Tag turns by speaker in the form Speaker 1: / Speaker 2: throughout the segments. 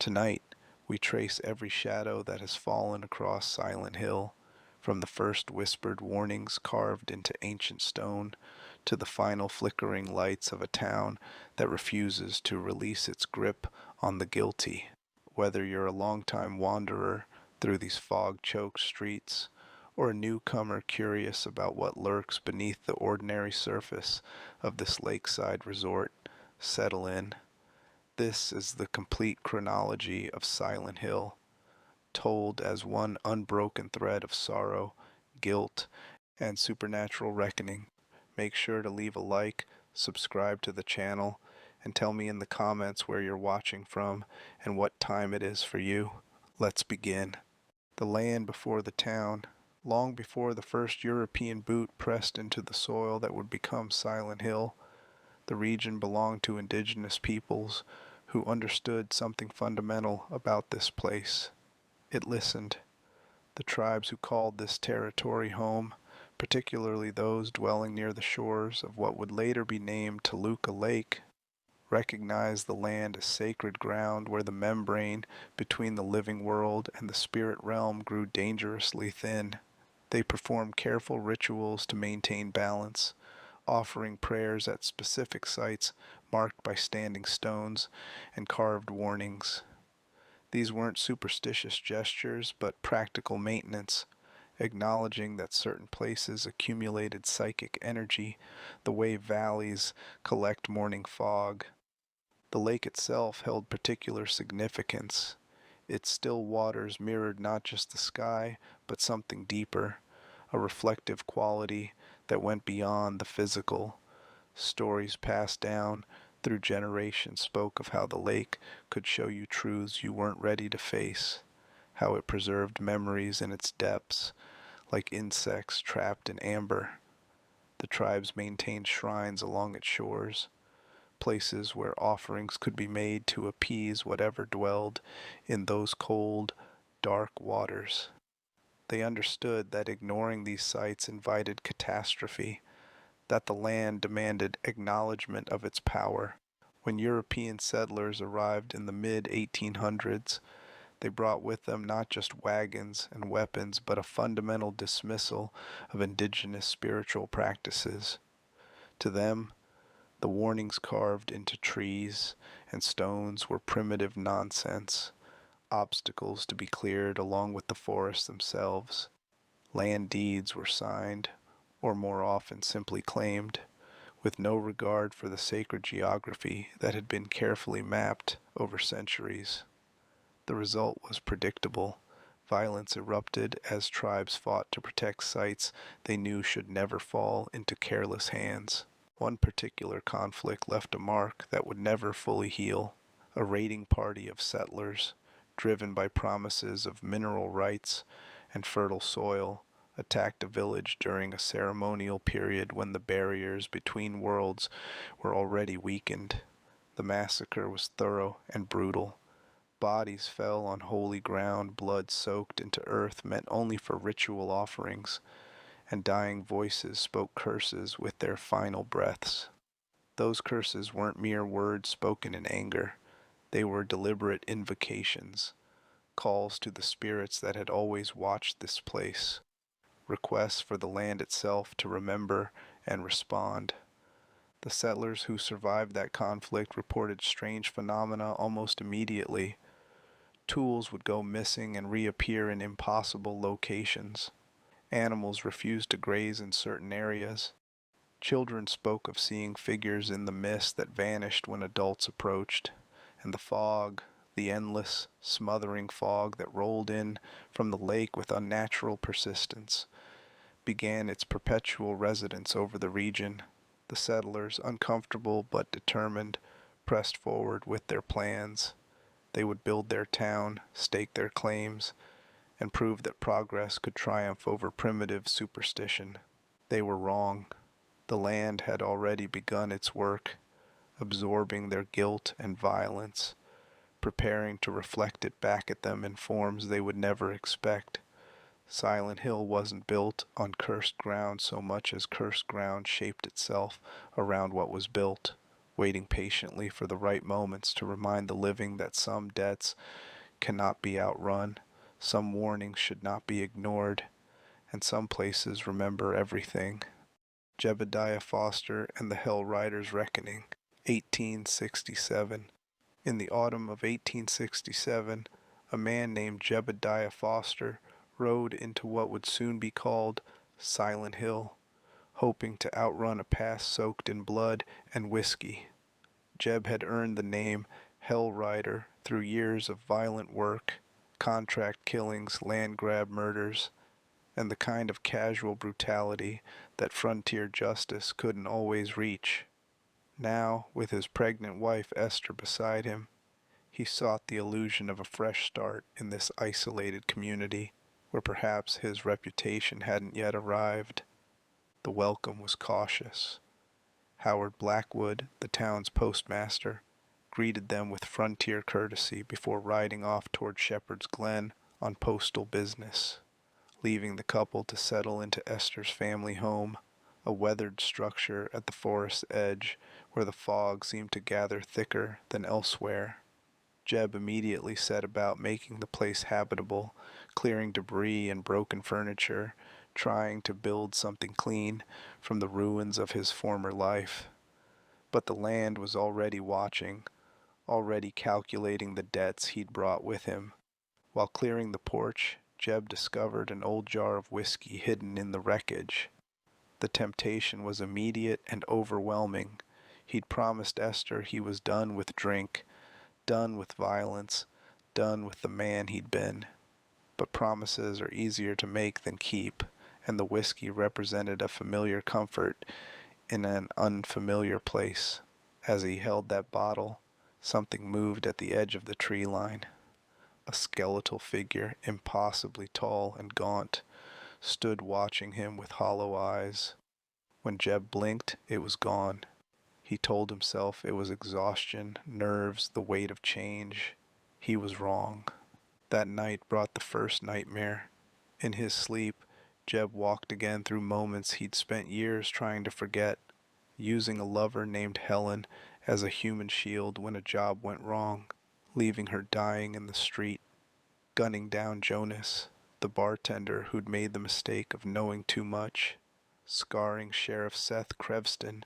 Speaker 1: Tonight, we trace every shadow that has fallen across Silent Hill, from the first whispered warnings carved into ancient stone to the final flickering lights of a town that refuses to release its grip on the guilty. Whether you're a longtime wanderer through these fog-choked streets, or a newcomer curious about what lurks beneath the ordinary surface of this lakeside resort, settle in. This is the complete chronology of Silent Hill, told as one unbroken thread of sorrow, guilt, and supernatural reckoning. Make sure to leave a like, subscribe to the channel, and tell me in the comments where you're watching from and what time it is for you. Let's begin. The land before the town, long before the first European boot pressed into the soil that would become Silent Hill, the region belonged to indigenous peoples who understood something fundamental about this place. It listened. The tribes who called this territory home, particularly those dwelling near the shores of what would later be named Toluca Lake, recognized the land as sacred ground where the membrane between the living world and the spirit realm grew dangerously thin. They performed careful rituals to maintain balance, offering prayers at specific sites marked by standing stones and carved warnings. These weren't superstitious gestures, but practical maintenance, acknowledging that certain places accumulated psychic energy the way valleys collect morning fog. The lake itself held particular significance. Its still waters mirrored not just the sky, but something deeper, a reflective quality that went beyond the physical. Stories passed down through generations spoke of how the lake could show you truths you weren't ready to face, how it preserved memories in its depths, like insects trapped in amber. The tribes maintained shrines along its shores, places where offerings could be made to appease whatever dwelled in those cold, dark waters. They understood that ignoring these sites invited catastrophe, that the land demanded acknowledgement of its power. When European settlers arrived in the mid-1800s, they brought with them not just wagons and weapons, but a fundamental dismissal of indigenous spiritual practices. To them, the warnings carved into trees and stones were primitive nonsense, obstacles to be cleared along with the forests themselves. Land deeds were signed, or more often simply claimed, with no regard for the sacred geography that had been carefully mapped over centuries. The result was predictable. Violence erupted as tribes fought to protect sites they knew should never fall into careless hands. One particular conflict left a mark that would never fully heal. A raiding party of settlers, driven by promises of mineral rights and fertile soil, attacked a village during a ceremonial period when the barriers between worlds were already weakened. The massacre was thorough and brutal. Bodies fell on holy ground, blood soaked into earth meant only for ritual offerings, and dying voices spoke curses with their final breaths. Those curses weren't mere words spoken in anger. They were deliberate invocations, calls to the spirits that had always watched this place, requests for the land itself to remember and respond. The settlers who survived that conflict reported strange phenomena almost immediately. Tools would go missing and reappear in impossible locations. Animals refused to graze in certain areas. Children spoke of seeing figures in the mist that vanished when adults approached, and the fog, the endless, smothering fog that rolled in from the lake with unnatural persistence, began its perpetual residence over the region. The settlers, uncomfortable but determined, pressed forward with their plans. They would build their town, stake their claims, and prove that progress could triumph over primitive superstition. They were wrong. The land had already begun its work, absorbing their guilt and violence, preparing to reflect it back at them in forms they would never expect. Silent Hill wasn't built on cursed ground so much as cursed ground shaped itself around what was built. waiting patiently for the right moments to remind the living that some debts cannot be outrun, some warnings should not be ignored, and some places remember everything. Jebidiah Foster and the Hell Riders' Reckoning, 1867. In the autumn of 1867, a man named Jebidiah Foster rode into what would soon be called Silent Hill, hoping to outrun a past soaked in blood and whiskey. Jeb had earned the name Hell Rider through years of violent work, contract killings, land grab murders, and the kind of casual brutality that frontier justice couldn't always reach. Now, with his pregnant wife Esther beside him, he sought the illusion of a fresh start in this isolated community where perhaps his reputation hadn't yet arrived. The welcome was cautious. Howard Blackwood, the town's postmaster, greeted them with frontier courtesy before riding off toward Shepherd's Glen on postal business, leaving the couple to settle into Esther's family home, a weathered structure at the forest's edge where the fog seemed to gather thicker than elsewhere. Jeb immediately set about making the place habitable, clearing debris and broken furniture, trying to build something clean from the ruins of his former life. But the land was already watching, already calculating the debts he'd brought with him. While clearing the porch, Jeb discovered an old jar of whiskey hidden in the wreckage. The temptation was immediate and overwhelming. He'd promised Esther he was done with drink, done with violence, done with the man he'd been. But promises are easier to make than keep, and the whiskey represented a familiar comfort in an unfamiliar place. As he held that bottle, something moved at the edge of the tree line. A skeletal figure, impossibly tall and gaunt, stood watching him with hollow eyes. When Jeb blinked, it was gone. He told himself it was exhaustion, nerves, the weight of change. He was wrong. That night brought the first nightmare. In his sleep, Jeb walked again through moments he'd spent years trying to forget, using a lover named Helen as a human shield when a job went wrong, leaving her dying in the street, gunning down Jonas, the bartender who'd made the mistake of knowing too much, scarring Sheriff Seth Crevston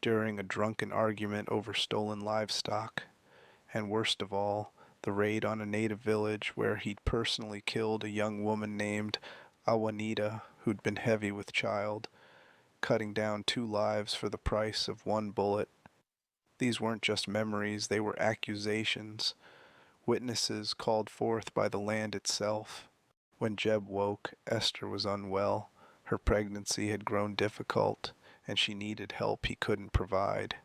Speaker 1: during a drunken argument over stolen livestock, and worst of all, the raid on a native village where he'd personally killed a young woman named Awanita who'd been heavy with child, cutting down 2 lives for the price of 1 bullet. These weren't just memories, they were accusations, witnesses called forth by the land itself. When Jeb woke, Esther was unwell. Her pregnancy had grown difficult, and she needed help he couldn't provide.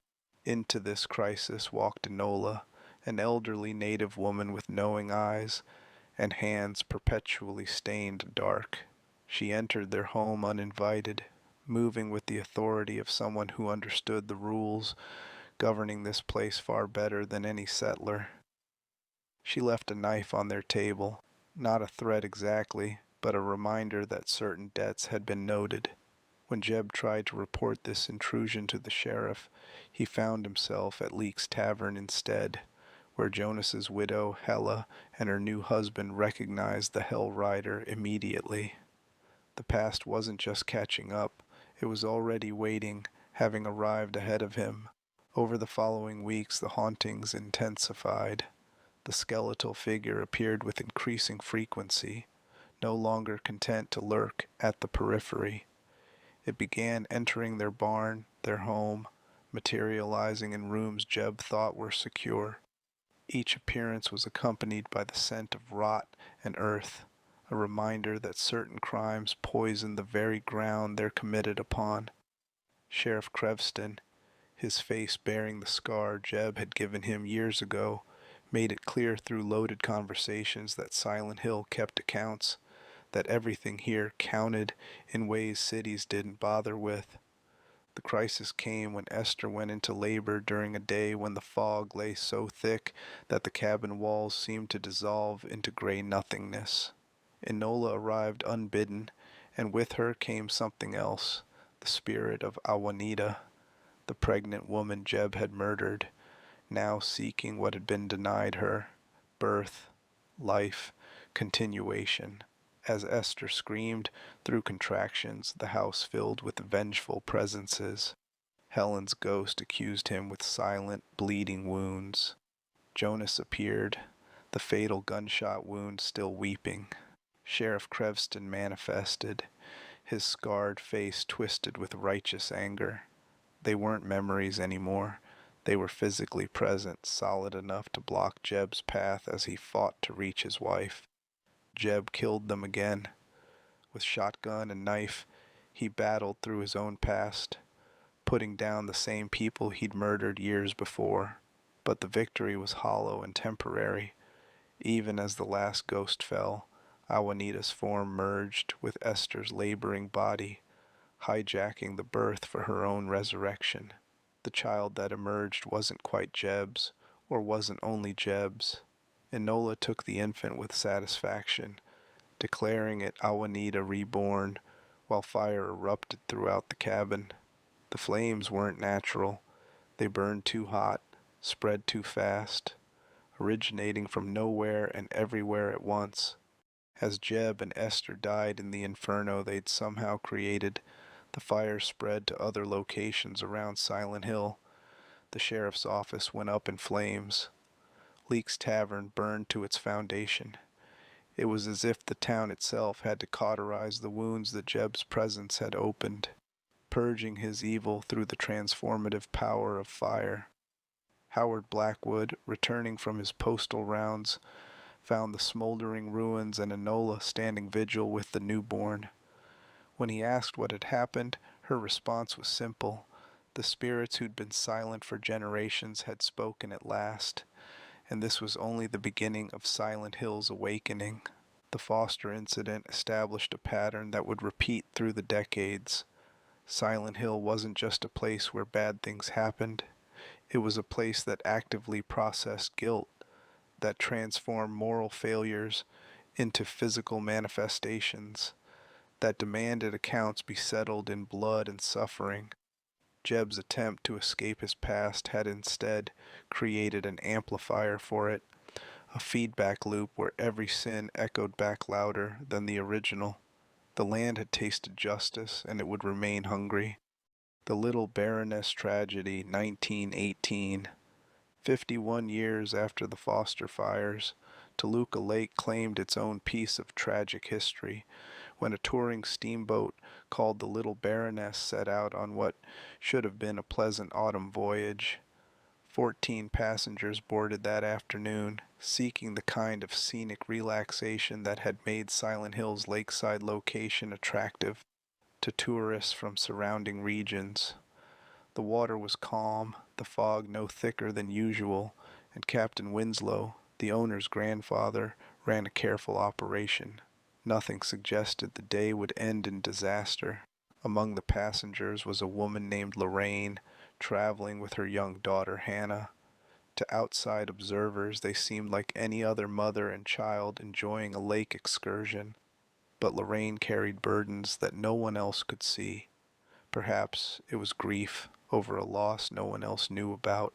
Speaker 1: Into this crisis walked Enola, an elderly native woman with knowing eyes and hands perpetually stained dark. She entered their home uninvited, moving with the authority of someone who understood the rules governing this place far better than any settler. She left a knife on their table, not a threat exactly, but a reminder that certain debts had been noted. When Jeb tried to report this intrusion to the sheriff, he found himself at Leek's Tavern instead, where Jonas's widow, Hella, and her new husband recognized the Hell Rider immediately. The past wasn't just catching up, it was already waiting, having arrived ahead of him. Over the following weeks, the hauntings intensified. The skeletal figure appeared with increasing frequency, no longer content to lurk at the periphery. It began entering their barn, their home, materializing in rooms Jeb thought were secure. Each appearance was accompanied by the scent of rot and earth, a reminder that certain crimes poison the very ground they're committed upon. Sheriff Crevston, his face bearing the scar Jeb had given him years ago, made it clear through loaded conversations that Silent Hill kept accounts, that everything here counted in ways cities didn't bother with. The crisis came when Esther went into labor during a day when the fog lay so thick that the cabin walls seemed to dissolve into gray nothingness. Enola arrived unbidden, and with her came something else, the spirit of Awanita. The the pregnant woman Jeb had murdered, now seeking what had been denied her: birth, life, continuation. As Esther screamed through contractions, the house filled with vengeful presences. Helen's ghost accused him with silent, bleeding wounds. Jonas appeared, the fatal gunshot wound still weeping. Sheriff Crevston manifested, his scarred face twisted with righteous anger. They weren't memories anymore. They were physically present, solid enough to block Jeb's path as he fought to reach his wife. Jeb killed them again. With shotgun and knife, he battled through his own past, putting down the same people he'd murdered years before. But the victory was hollow and temporary. Even as the last ghost fell, Awanita's form merged with Esther's laboring body, hijacking the birth for her own resurrection. The child that emerged wasn't quite Jeb's, or wasn't only Jeb's. Enola took the infant with satisfaction, declaring it Awanita reborn, while fire erupted throughout the cabin. The flames weren't natural. They burned too hot, spread too fast, originating from nowhere and everywhere at once. As Jeb and Esther died in the inferno they'd somehow created, the fire spread to other locations around Silent Hill. The sheriff's office went up in flames. Leek's Tavern burned to its foundation. It was as if the town itself had to cauterize the wounds that Jeb's presence had opened, purging his evil through the transformative power of fire. Howard Blackwood, returning from his postal rounds, found the smoldering ruins and Enola standing vigil with the newborn. When he asked what had happened, her response was simple. The spirits who'd been silent for generations had spoken at last, and this was only the beginning of Silent Hill's awakening. The Foster incident established a pattern that would repeat through the decades. Silent Hill wasn't just a place where bad things happened. It was a place that actively processed guilt, that transformed moral failures into physical manifestations, that demanded accounts be settled in blood and suffering. Jeb's attempt to escape his past had instead created an amplifier for it, a feedback loop where every sin echoed back louder than the original. The land had tasted justice, and it would remain hungry. The Little Baroness tragedy, 1918. 51 years after the Foster fires, Toluca Lake claimed its own piece of tragic history when a touring steamboat called the Little Baroness set out on what should have been a pleasant autumn voyage. 14 passengers boarded that afternoon, seeking the kind of scenic relaxation that had made Silent Hill's lakeside location attractive to tourists from surrounding regions. The water was calm, the fog no thicker than usual, and Captain Winslow, the owner's grandfather, ran a careful operation. Nothing suggested the day would end in disaster. Among the passengers was a woman named Lorraine, traveling with her young daughter Hannah. To outside observers, they seemed like any other mother and child enjoying a lake excursion. But Lorraine carried burdens that no one else could see. Perhaps it was grief over a loss no one else knew about,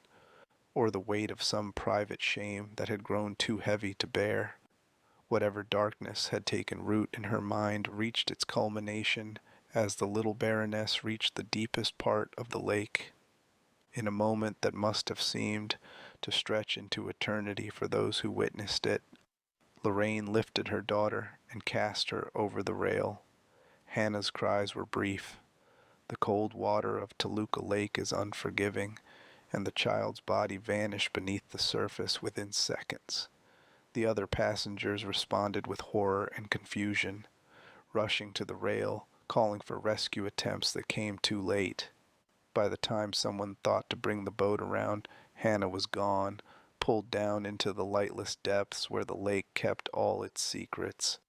Speaker 1: or the weight of some private shame that had grown too heavy to bear. Whatever darkness had taken root in her mind reached its culmination as the Little Baroness reached the deepest part of the lake. In a moment that must have seemed to stretch into eternity for those who witnessed it, Lorraine lifted her daughter and cast her over the rail. Hannah's cries were brief. The cold water of Toluca Lake is unforgiving, and the child's body vanished beneath the surface within seconds. The other passengers responded with horror and confusion, rushing to the rail, calling for rescue attempts that came too late. By the time someone thought to bring the boat around, Hannah was gone, pulled down into the lightless depths where the lake kept all its secrets.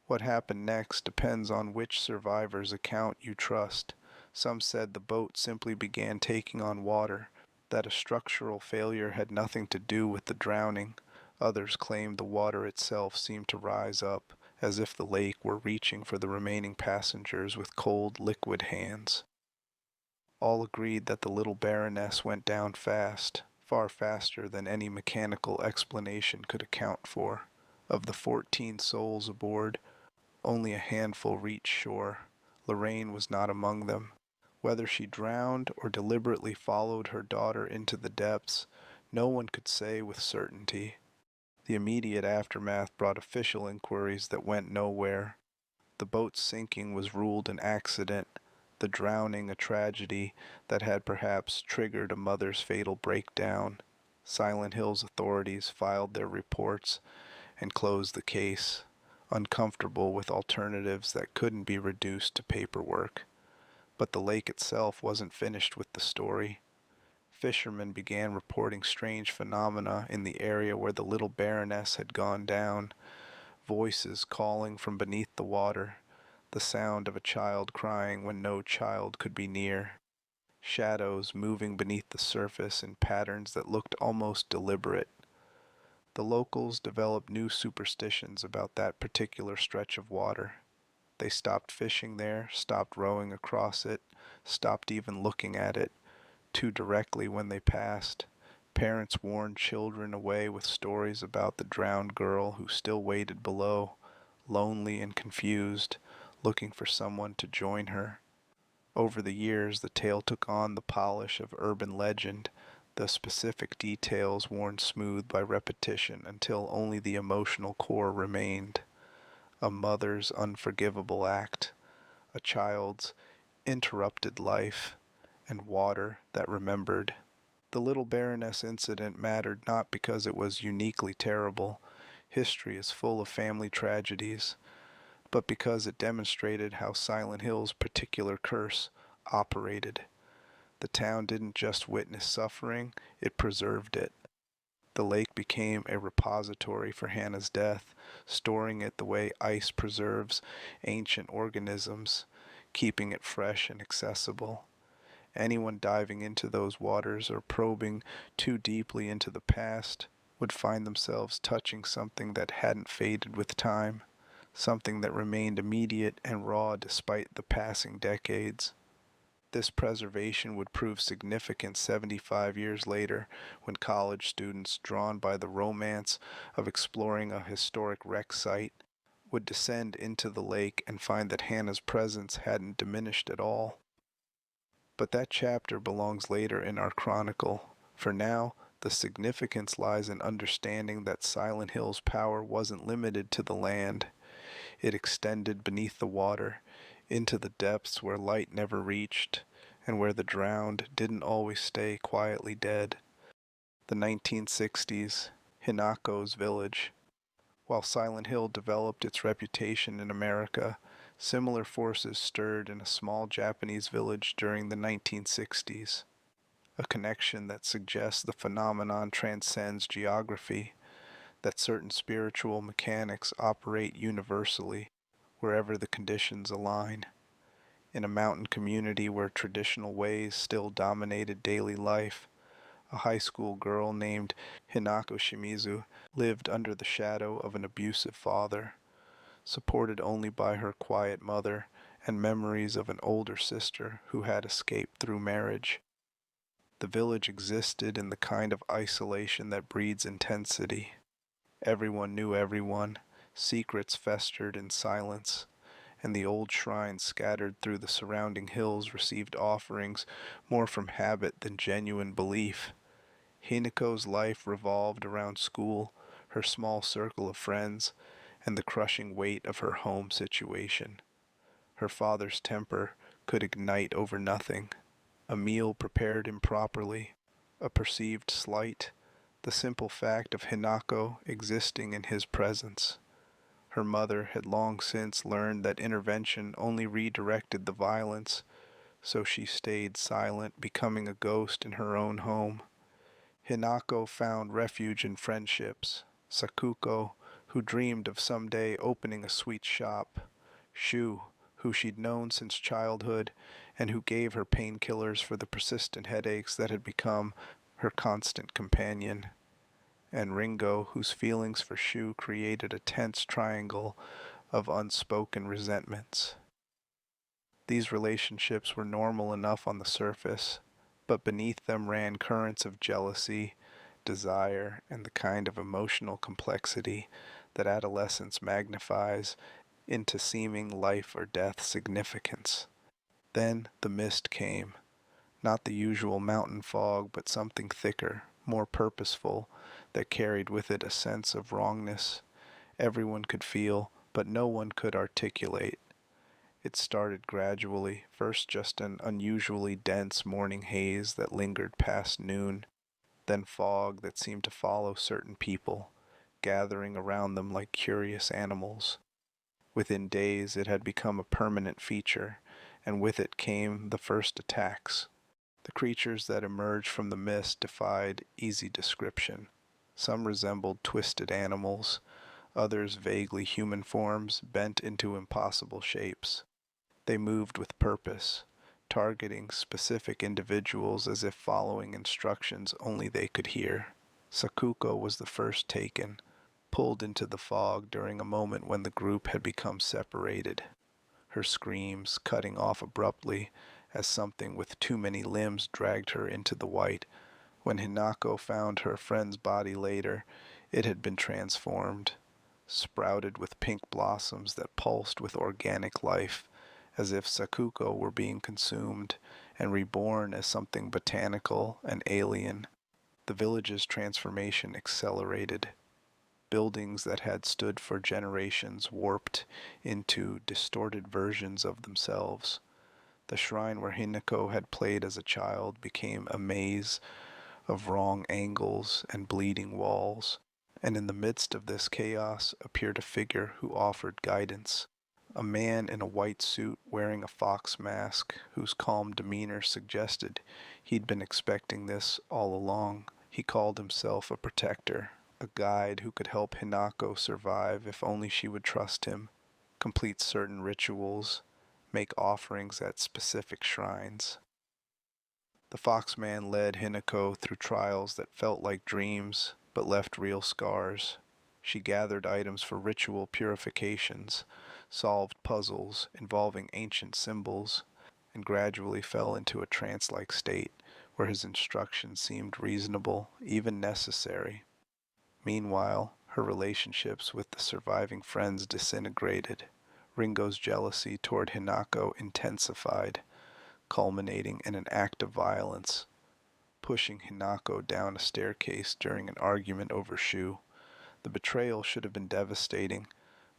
Speaker 1: What happened next depends on which survivor's account you trust. Some said the boat simply began taking on water, that a structural failure had nothing to do with the drowning. Others claimed the water itself seemed to rise up, as if the lake were reaching for the remaining passengers with cold, liquid hands. All agreed that the Little Baroness went down fast, far faster than any mechanical explanation could account for. Of the 14 souls aboard, only a handful reached shore. Lorraine was not among them. Whether she drowned or deliberately followed her daughter into the depths, no one could say with certainty. The immediate aftermath brought official inquiries that went nowhere. The boat's sinking was ruled an accident, the drowning a tragedy that had perhaps triggered a mother's fatal breakdown. Silent Hill's authorities filed their reports and closed the case, uncomfortable with alternatives that couldn't be reduced to paperwork. But the lake itself wasn't finished with the story. Fishermen began reporting strange phenomena in the area where the Little Baroness had gone down, voices calling from beneath the water, the sound of a child crying when no child could be near, shadows moving beneath the surface in patterns that looked almost deliberate. The locals developed new superstitions about that particular stretch of water. They stopped fishing there, stopped rowing across it, stopped even looking at it too directly when they passed. Parents warned children away with stories about the drowned girl who still waited below, lonely and confused, looking for someone to join her. Over the years, the tale took on the polish of urban legend, the specific details worn smooth by repetition until only the emotional core remained. A mother's unforgivable act, a child's interrupted life, and water that remembered. The Little Baroness incident mattered not because it was uniquely terrible. History is full of family tragedies, but because it demonstrated how Silent Hill's particular curse operated. The town didn't just witness suffering, it preserved it. The lake became a repository for Hannah's death, storing it the way ice preserves ancient organisms, keeping it fresh and accessible. Anyone diving into those waters or probing too deeply into the past would find themselves touching something that hadn't faded with time, something that remained immediate and raw despite the passing decades. This preservation would prove significant 75 years later when college students, drawn by the romance of exploring a historic wreck site, would descend into the lake and find that Hannah's presence hadn't diminished at all. But that chapter belongs later in our chronicle. For now, the significance lies in understanding that Silent Hill's power wasn't limited to the land. It extended beneath the water, into the depths where light never reached, and where the drowned didn't always stay quietly dead. The 1960s, Hinako's village. While Silent Hill developed its reputation in America, similar forces stirred in a small Japanese village during the 1960s. A connection that suggests the phenomenon transcends geography, that certain spiritual mechanics operate universally, wherever the conditions align. In a mountain community where traditional ways still dominated daily life, a high school girl named Hinako Shimizu lived under the shadow of an abusive father, supported only by her quiet mother and memories of an older sister who had escaped through marriage. The village existed in the kind of isolation that breeds intensity. Everyone knew everyone, secrets festered in silence, and the old shrines scattered through the surrounding hills received offerings more from habit than genuine belief. Hinako's life revolved around school, her small circle of friends, and the crushing weight of her home situation. Her father's temper could ignite over nothing. A meal prepared improperly, a perceived slight, the simple fact of Hinako existing in his presence. Her mother had long since learned that intervention only redirected the violence, so she stayed silent, becoming a ghost in her own home. Hinako found refuge in friendships. Sakuko, who dreamed of someday opening a sweet shop. Shu, who she'd known since childhood and who gave her painkillers for the persistent headaches that had become her constant companion. And Ringo, whose feelings for Shu created a tense triangle of unspoken resentments. These relationships were normal enough on the surface, but beneath them ran currents of jealousy, desire, and the kind of emotional complexity that adolescence magnifies into seeming life or death significance. Then the mist came, not the usual mountain fog, but something thicker, more purposeful, that carried with it a sense of wrongness everyone could feel, but no one could articulate. It started gradually, first just an unusually dense morning haze that lingered past noon, then fog that seemed to follow certain people, gathering around them like curious animals. Within days it had become a permanent feature, and with it came the first attacks. The creatures that emerged from the mist defied easy description. Some resembled twisted animals, others vaguely human forms bent into impossible shapes. They moved with purpose, targeting specific individuals as if following instructions only they could hear. Sakuko was the first taken, pulled into the fog during a moment when the group had become separated, her screams cutting off abruptly as something with too many limbs dragged her into the white. When Hinako found her friend's body later, it had been transformed, sprouted with pink blossoms that pulsed with organic life, as if Sakuko were being consumed and reborn as something botanical and alien. The village's transformation accelerated. Buildings that had stood for generations warped into distorted versions of themselves. The shrine where Hinako had played as a child became a maze of wrong angles and bleeding walls, and in the midst of this chaos appeared a figure who offered guidance. A man in a white suit wearing a fox mask, whose calm demeanor suggested he'd been expecting this all along. He called himself a protector, a guide who could help Hinako survive if only she would trust him, complete certain rituals, make offerings at specific shrines. The Foxman led Hinako through trials that felt like dreams but left real scars. She gathered items for ritual purifications, solved puzzles involving ancient symbols, and gradually fell into a trance-like state where his instructions seemed reasonable, even necessary. Meanwhile, her relationships with the surviving friends disintegrated. Ringo's jealousy toward Hinako intensified, culminating in an act of violence, pushing Hinako down a staircase during an argument over Shu. The betrayal should have been devastating,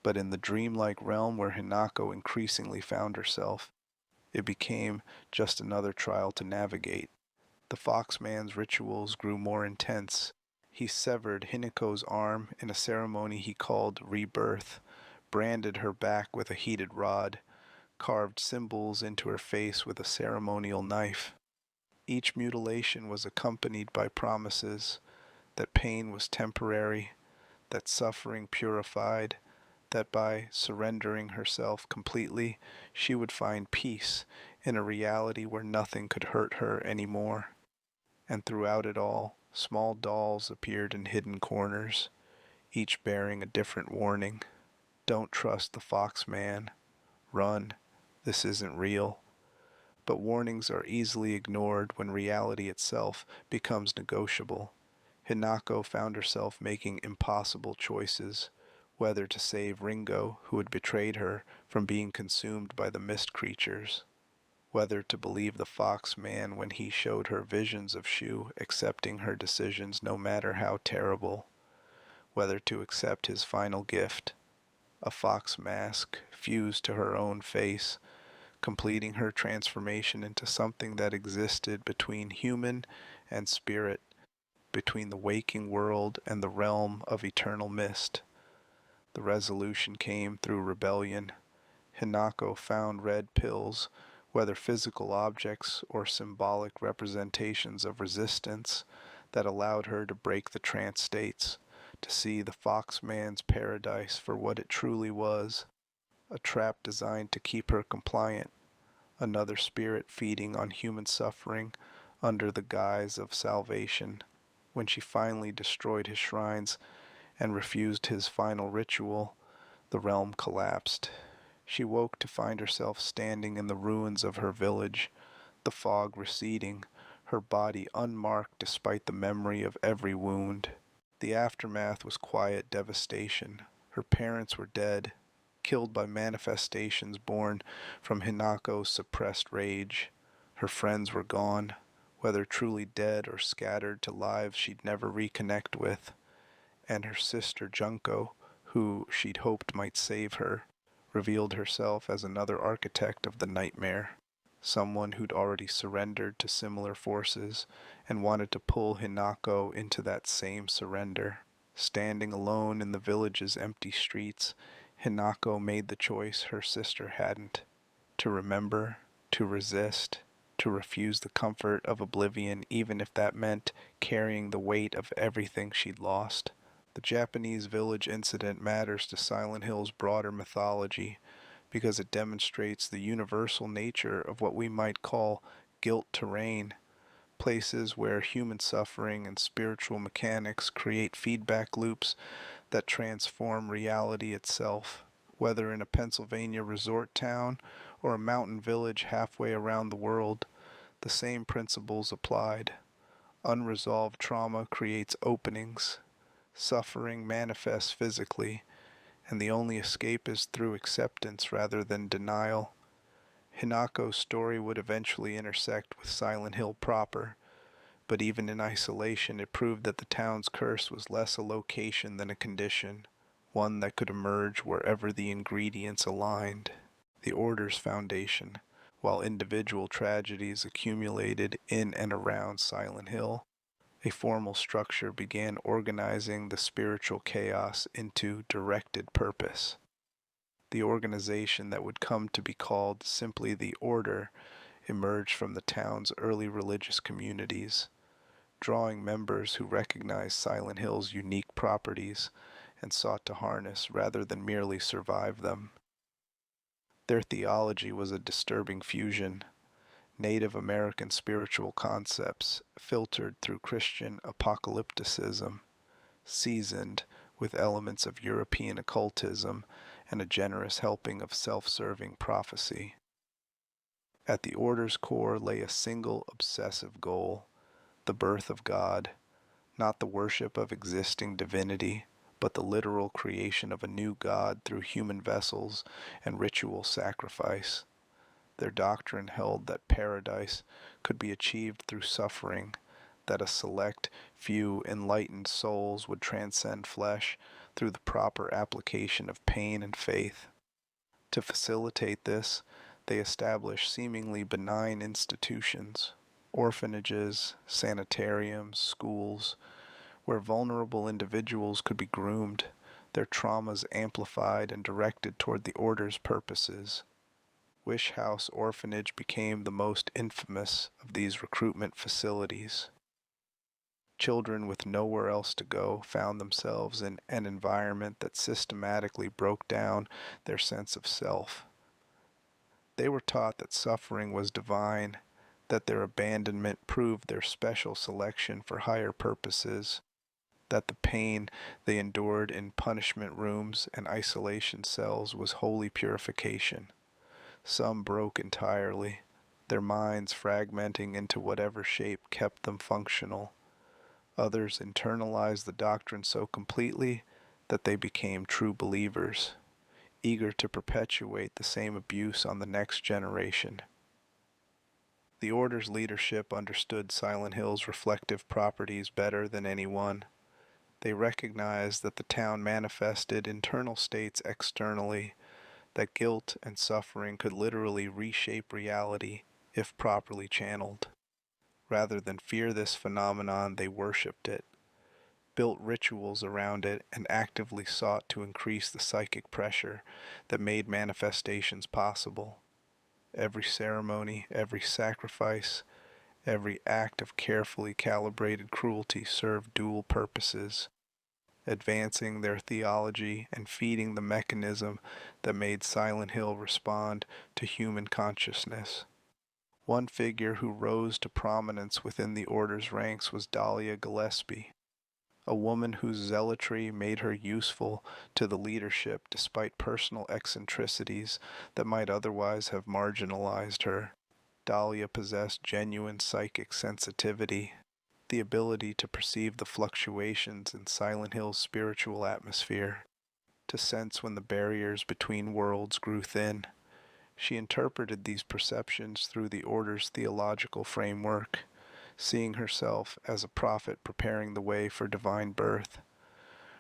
Speaker 1: but in the dreamlike realm where Hinako increasingly found herself, it became just another trial to navigate. The Foxman's rituals grew more intense. He severed Hinako's arm in a ceremony he called rebirth, branded her back with a heated rod, carved symbols into her face with a ceremonial knife. Each mutilation was accompanied by promises that pain was temporary, that suffering purified, that by surrendering herself completely, she would find peace in a reality where nothing could hurt her anymore. And throughout it all, small dolls appeared in hidden corners, each bearing a different warning. Don't trust the Foxman. Run. This isn't real. But warnings are easily ignored when reality itself becomes negotiable. Hinako found herself making impossible choices, whether to save Ringo, who had betrayed her, from being consumed by the mist creatures, whether to believe the fox man when he showed her visions of Shu, accepting her decisions no matter how terrible, whether to accept his final gift, a fox mask fused to her own face, completing her transformation into something that existed between human and spirit, between the waking world and the realm of eternal mist. The resolution came through rebellion. Hinako found red pills, whether physical objects or symbolic representations of resistance, that allowed her to break the trance states, to see the Foxman's paradise for what it truly was, a trap designed to keep her compliant, another spirit feeding on human suffering under the guise of salvation. When she finally destroyed his shrines and refused his final ritual, the realm collapsed. She woke to find herself standing in the ruins of her village, the fog receding, her body unmarked despite the memory of every wound. The aftermath was quiet devastation. Her parents were dead, killed by manifestations born from Hinako's suppressed rage. Her friends were gone, whether truly dead or scattered to lives she'd never reconnect with. And her sister Junko, who she'd hoped might save her, revealed herself as another architect of the nightmare, someone who'd already surrendered to similar forces and wanted to pull Hinako into that same surrender. Standing alone in the village's empty streets, Hinako made the choice her sister hadn't: to remember, to resist, to refuse the comfort of oblivion, even if that meant carrying the weight of everything she'd lost. The Japanese village incident matters to Silent Hill's broader mythology because it demonstrates the universal nature of what we might call guilt terrain, places where human suffering and spiritual mechanics create feedback loops that transform reality itself. Whether in a Pennsylvania resort town or a mountain village halfway around the world, the same principles applied. Unresolved trauma creates openings. Suffering manifests physically, and the only escape is through acceptance rather than denial. Hinako's story would eventually intersect with Silent Hill proper, but even in isolation it proved that the town's curse was less a location than a condition, one that could emerge wherever the ingredients aligned. The Order's foundation, while individual tragedies accumulated in and around Silent Hill, a formal structure began organizing the spiritual chaos into directed purpose. The organization that would come to be called simply the Order emerged from the town's early religious communities, drawing members who recognized Silent Hill's unique properties and sought to harness rather than merely survive them. Their theology was a disturbing fusion: Native American spiritual concepts filtered through Christian apocalypticism, seasoned with elements of European occultism and a generous helping of self-serving prophecy. At the Order's core lay a single obsessive goal: the birth of God, not the worship of existing divinity, but the literal creation of a new God through human vessels and ritual sacrifice. Their doctrine held that paradise could be achieved through suffering, that a select few enlightened souls would transcend flesh through the proper application of pain and faith. To facilitate this, they established seemingly benign institutions, orphanages, sanitariums, schools, where vulnerable individuals could be groomed, their traumas amplified and directed toward the Order's purposes. Wish House Orphanage became the most infamous of these recruitment facilities. Children with nowhere else to go found themselves in an environment that systematically broke down their sense of self. They were taught that suffering was divine, that their abandonment proved their special selection for higher purposes, that the pain they endured in punishment rooms and isolation cells was holy purification. Some broke entirely, their minds fragmenting into whatever shape kept them functional. Others internalized the doctrine so completely that they became true believers, eager to perpetuate the same abuse on the next generation. The Order's leadership understood Silent Hill's reflective properties better than anyone. They recognized that the town manifested internal states externally, that guilt and suffering could literally reshape reality if properly channeled. Rather than fear this phenomenon, they worshipped it, built rituals around it, and actively sought to increase the psychic pressure that made manifestations possible. Every ceremony, every sacrifice, every act of carefully calibrated cruelty served dual purposes: advancing their theology and feeding the mechanism that made Silent Hill respond to human consciousness. One figure who rose to prominence within the Order's ranks was Dahlia Gillespie. a woman whose zealotry made her useful to the leadership despite personal eccentricities that might otherwise have marginalized her. Dahlia possessed genuine psychic sensitivity, the ability to perceive the fluctuations in Silent Hill's spiritual atmosphere, to sense when the barriers between worlds grew thin. She interpreted these perceptions through the Order's theological framework, seeing herself as a prophet preparing the way for divine birth.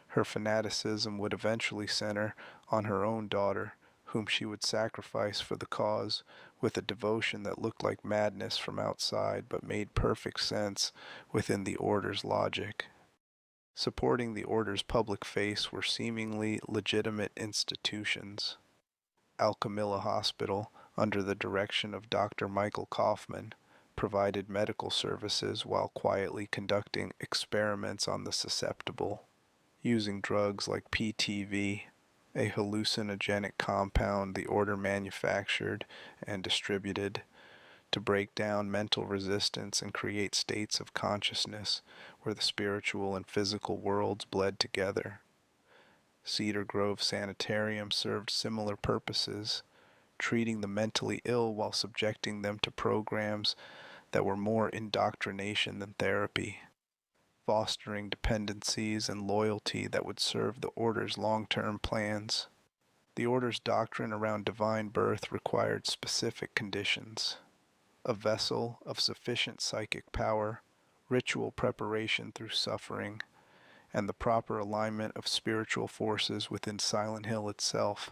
Speaker 1: Her fanaticism would eventually center on her own daughter, whom she would sacrifice for the cause with a devotion that looked like madness from outside but made perfect sense within the Order's logic. Supporting the Order's public face were seemingly legitimate institutions. Alchemilla Hospital, under the direction of Dr. Michael Kaufman, provided medical services while quietly conducting experiments on the susceptible, using drugs like PTV, a hallucinogenic compound the Order manufactured and distributed, to break down mental resistance and create states of consciousness where the spiritual and physical worlds bled together. Cedar Grove Sanitarium served similar purposes, treating the mentally ill while subjecting them to programs that were more indoctrination than therapy, fostering dependencies and loyalty that would serve the Order's long-term plans. The Order's doctrine around divine birth required specific conditions: a vessel of sufficient psychic power, ritual preparation through suffering, and the proper alignment of spiritual forces within Silent Hill itself.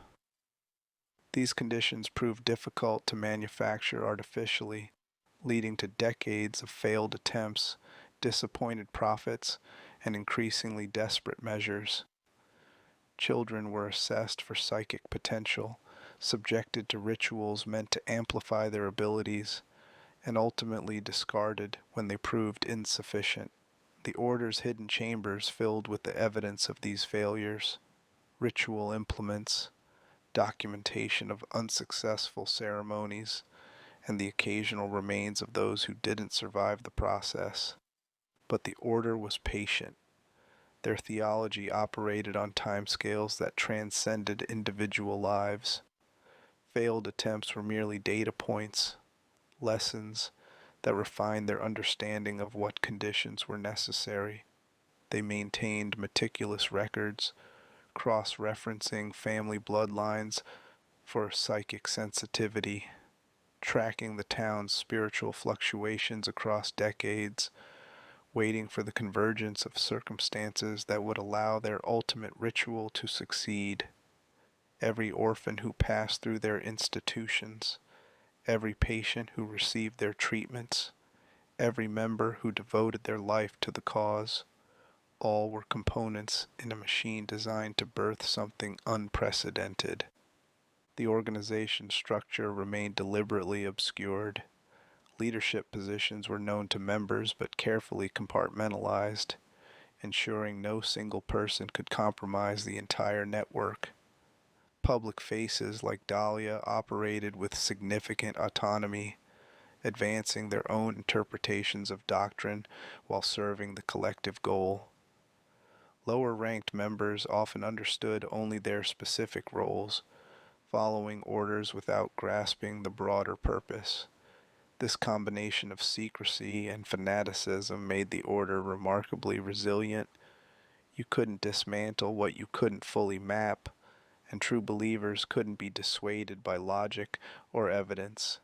Speaker 1: These conditions proved difficult to manufacture artificially, leading to decades of failed attempts, disappointed prophets, and increasingly desperate measures. Children were assessed for psychic potential, subjected to rituals meant to amplify their abilities, and ultimately discarded when they proved insufficient. The Order's hidden chambers filled with the evidence of these failures: ritual implements, documentation of unsuccessful ceremonies, and the occasional remains of those who didn't survive the process. But the Order was patient. Their theology operated on timescales that transcended individual lives. Failed attempts were merely data points, lessons that refined their understanding of what conditions were necessary. They maintained meticulous records, cross-referencing family bloodlines for psychic sensitivity, tracking the town's spiritual fluctuations across decades, waiting for the convergence of circumstances that would allow their ultimate ritual to succeed. Every orphan who passed through their institutions, every patient who received their treatments, every member who devoted their life to the cause, all were components in a machine designed to birth something unprecedented. The organization's structure remained deliberately obscured. Leadership positions were known to members but carefully compartmentalized, ensuring no single person could compromise the entire network. Public faces like Dahlia operated with significant autonomy, advancing their own interpretations of doctrine while serving the collective goal. Lower-ranked members often understood only their specific roles, following orders without grasping the broader purpose. This combination of secrecy and fanaticism made the Order remarkably resilient. You couldn't dismantle what you couldn't fully map, and true believers couldn't be dissuaded by logic or evidence.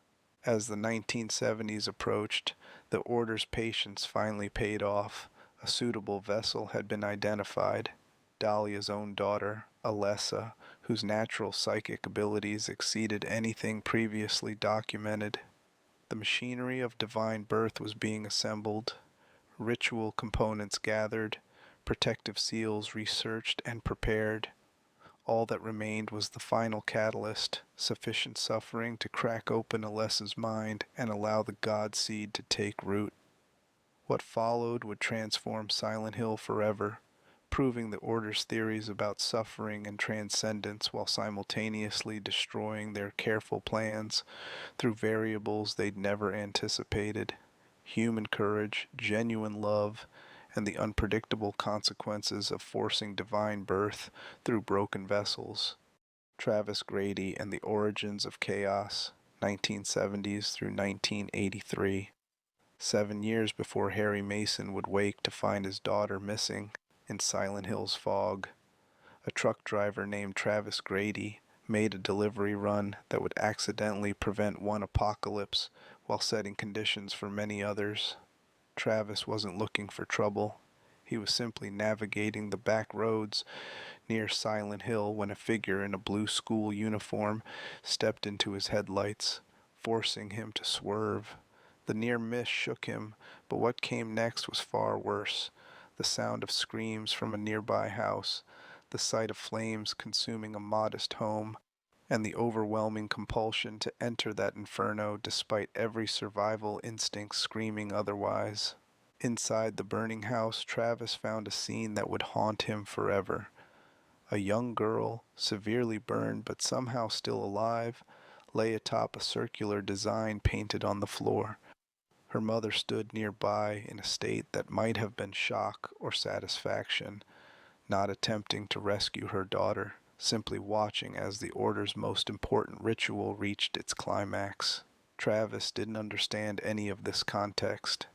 Speaker 1: As the 1970s approached, the Order's patience finally paid off. A suitable vessel had been identified: Dahlia's own daughter, Alessa, whose natural psychic abilities exceeded anything previously documented. The machinery of divine birth was being assembled, ritual components gathered, protective seals researched and prepared. All that remained was the final catalyst: sufficient suffering to crack open Alessa's mind and allow the God seed to take root. What followed would transform Silent Hill forever, proving the Order's theories about suffering and transcendence while simultaneously destroying their careful plans through variables they'd never anticipated: human courage, genuine love, and the unpredictable consequences of forcing divine birth through broken vessels. Travis Grady and the Origins of Chaos, 1970s through 1983. 7 years before Harry Mason would wake to find his daughter missing in Silent Hill's fog, a truck driver named Travis Grady made a delivery run that would accidentally prevent one apocalypse while setting conditions for many others. Travis wasn't looking for trouble. He was simply navigating the back roads near Silent Hill when a figure in a blue school uniform stepped into his headlights, forcing him to swerve. The near miss shook him, but what came next was far worse. The sound of screams from a nearby house, the sight of flames consuming a modest home, and the overwhelming compulsion to enter that inferno despite every survival instinct screaming otherwise. Inside the burning house, Travis found a scene that would haunt him forever. A young girl, severely burned but somehow still alive, lay atop a circular design painted on the floor. Her mother stood nearby in a state that might have been shock or satisfaction, not attempting to rescue her daughter, simply watching as the Order's most important ritual reached its climax. Travis didn't understand any of this context.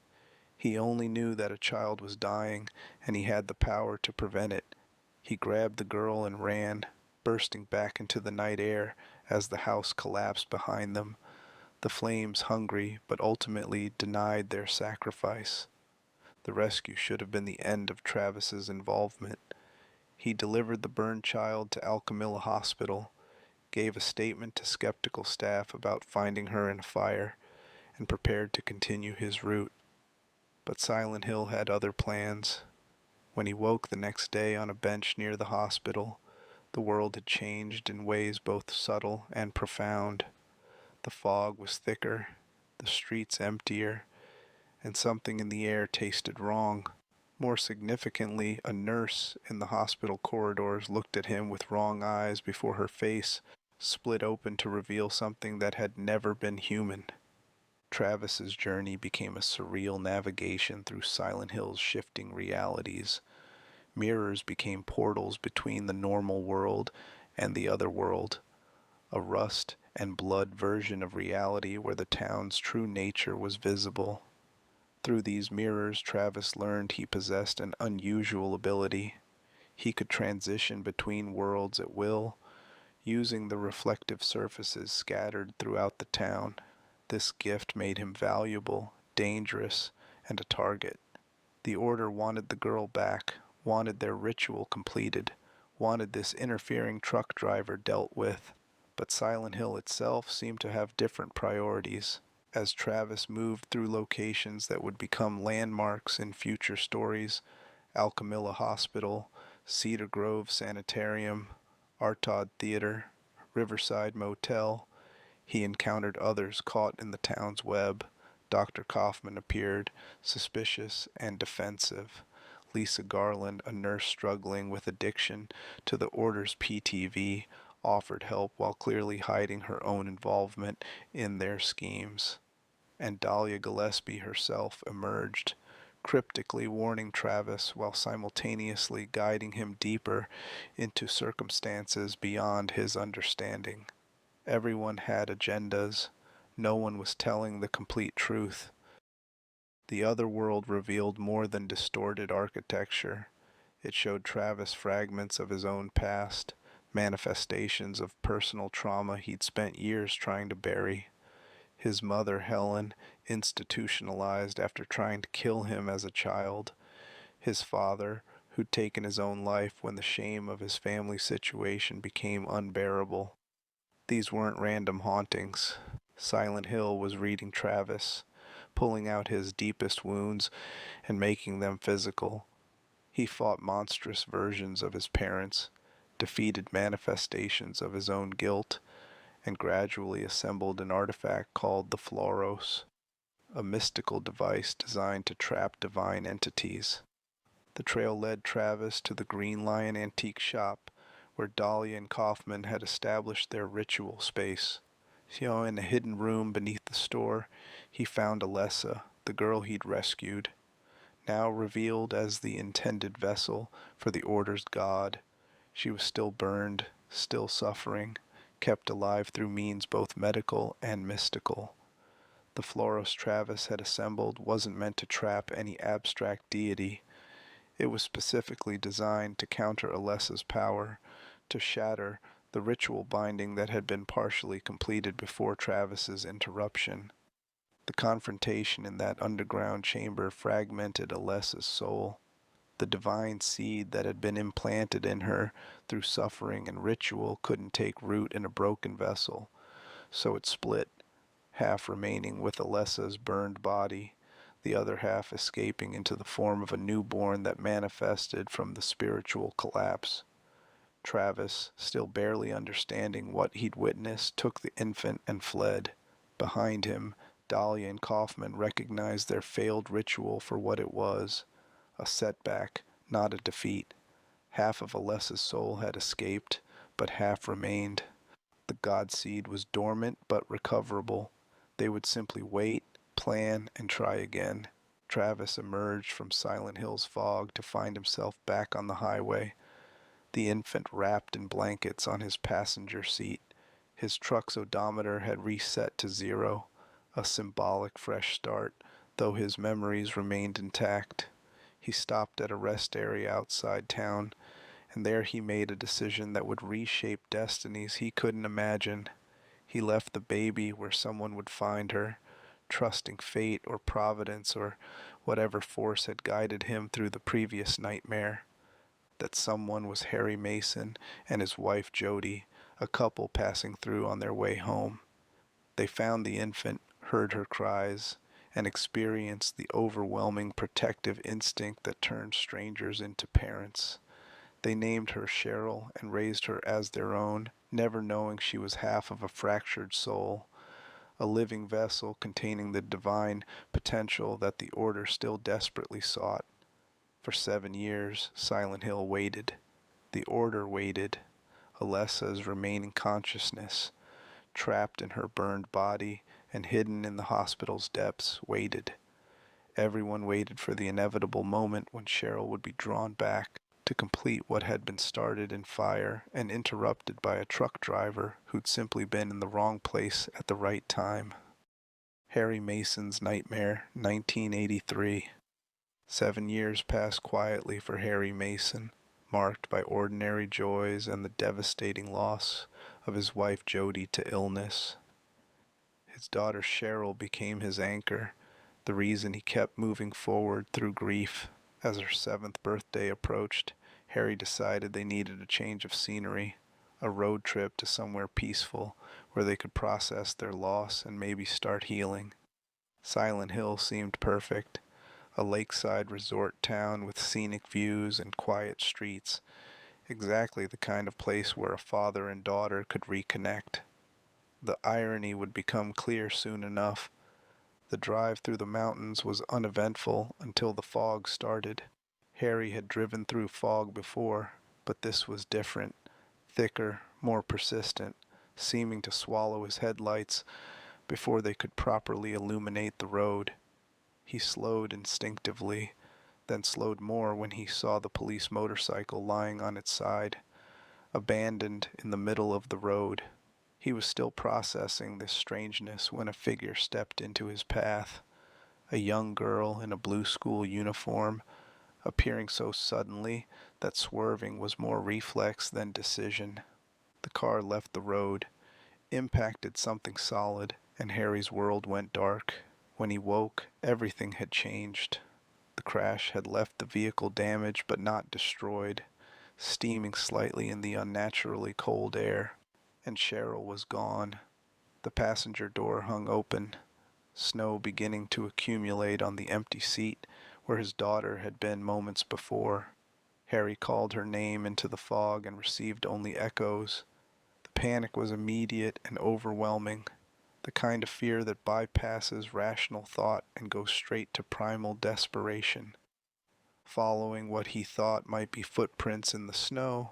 Speaker 1: He only knew that a child was dying, and he had the power to prevent it. He grabbed the girl and ran, bursting back into the night air as the house collapsed behind them, the flames hungry but ultimately denied their sacrifice. The rescue should have been the end of Travis's involvement. He delivered the burned child to Alchemilla Hospital, gave a statement to skeptical staff about finding her in a fire, and prepared to continue his route. But Silent Hill had other plans. When he woke the next day on a bench near the hospital, the world had changed in ways both subtle and profound. The fog was thicker, the streets emptier, and something in the air tasted wrong. More significantly, a nurse in the hospital corridors looked at him with wrong eyes before her face split open to reveal something that had never been human. Travis's journey became a surreal navigation through Silent Hill's shifting realities. Mirrors became portals between the normal world and the other world, a rust and blood version of reality where the town's true nature was visible. Through these mirrors, Travis learned he possessed an unusual ability. He could transition between worlds at will, using the reflective surfaces scattered throughout the town. This gift made him valuable, dangerous, and a target. The Order wanted the girl back, wanted their ritual completed, wanted this interfering truck driver dealt with. But Silent Hill itself seemed to have different priorities. As Travis moved through locations that would become landmarks in future stories, Alchemilla Hospital, Cedar Grove Sanitarium, Artaud Theater, Riverside Motel, he encountered others caught in the town's web. Dr. Kaufman appeared, suspicious and defensive. Lisa Garland, a nurse struggling with addiction to the Order's PTV, offered help while clearly hiding her own involvement in their schemes. And Dahlia Gillespie herself emerged, cryptically warning Travis while simultaneously guiding him deeper into circumstances beyond his understanding. Everyone had agendas. No one was telling the complete truth. The other world revealed more than distorted architecture. It showed Travis fragments of his own past, manifestations of personal trauma he'd spent years trying to bury. His mother, Helen, institutionalized after trying to kill him as a child. His father, who'd taken his own life when the shame of his family situation became unbearable. These weren't random hauntings. Silent Hill was reading Travis, pulling out his deepest wounds and making them physical. He fought monstrous versions of his parents, defeated manifestations of his own guilt, and gradually assembled an artifact called the Floros, a mystical device designed to trap divine entities. The trail led Travis to the Green Lion Antique Shop, where Dahlia and Kaufman had established their ritual space. In a hidden room beneath the store, he found Alessa, the girl he'd rescued. now revealed as the intended vessel for the Order's god. She was still burned, still suffering, kept alive through means both medical and mystical. The Floros Travis had assembled wasn't meant to trap any abstract deity. It was specifically designed to counter Alessa's power, to shatter the ritual binding that had been partially completed before Travis's interruption. The confrontation in that underground chamber fragmented Alessa's soul. The divine seed that had been implanted in her through suffering and ritual couldn't take root in a broken vessel, so it split, half remaining with Alessa's burned body, the other half escaping into the form of a newborn that manifested from the spiritual collapse. Travis, still barely understanding what he'd witnessed, took the infant and fled. Behind him, Dahlia and Kaufman recognized their failed ritual for what it was, a setback, not a defeat. Half of Alessa's soul had escaped, but half remained. The god seed was dormant but recoverable. They would simply wait, plan, and try again. Travis emerged from Silent Hill's fog to find himself back on the highway, the infant wrapped in blankets on his passenger seat. His truck's odometer had reset to 0, a symbolic fresh start, though his memories remained intact. He stopped at a rest area outside town, and there he made a decision that would reshape destinies he couldn't imagine. He left the baby where someone would find her, trusting fate or providence or whatever force had guided him through the previous nightmare. That someone was Harry Mason and his wife Jody, a couple passing through on their way home. They found the infant, heard her cries, and experienced the overwhelming protective instinct that turns strangers into parents. They named her Cheryl and raised her as their own, never knowing she was half of a fractured soul, a living vessel containing the divine potential that the Order still desperately sought. For 7 years, Silent Hill waited. The Order waited. Alessa's remaining consciousness, trapped in her burned body and hidden in the hospital's depths, waited. Everyone waited for the inevitable moment when Cheryl would be drawn back to complete what had been started in fire and interrupted by a truck driver who'd simply been in the wrong place at the right time. Harry Mason's Nightmare, 1983. 7 years passed quietly for Harry Mason, marked by ordinary joys and the devastating loss of his wife Jody to illness. His daughter Cheryl became his anchor, the reason he kept moving forward through grief. As her 7th birthday approached, Harry decided they needed a change of scenery, a road trip to somewhere peaceful where they could process their loss and maybe start healing. Silent Hill seemed perfect. A lakeside resort town with scenic views and quiet streets, exactly the kind of place where a father and daughter could reconnect. The irony would become clear soon enough. The drive through the mountains was uneventful until the fog started. Harry had driven through fog before, but this was different, thicker, more persistent, seeming to swallow his headlights before they could properly illuminate the road. He slowed instinctively, then slowed more when he saw the police motorcycle lying on its side, abandoned in the middle of the road. He was still processing this strangeness when a figure stepped into his path, a young girl in a blue school uniform, appearing so suddenly that swerving was more reflex than decision. The car left the road, impacted something solid, and Harry's world went dark. When he woke, everything had changed. The crash had left the vehicle damaged but not destroyed, steaming slightly in the unnaturally cold air. And Cheryl was gone. The passenger door hung open, snow beginning to accumulate on the empty seat where his daughter had been moments before. Harry called her name into the fog and received only echoes. The panic was immediate and overwhelming, the kind of fear that bypasses rational thought and goes straight to primal desperation. Following what he thought might be footprints in the snow,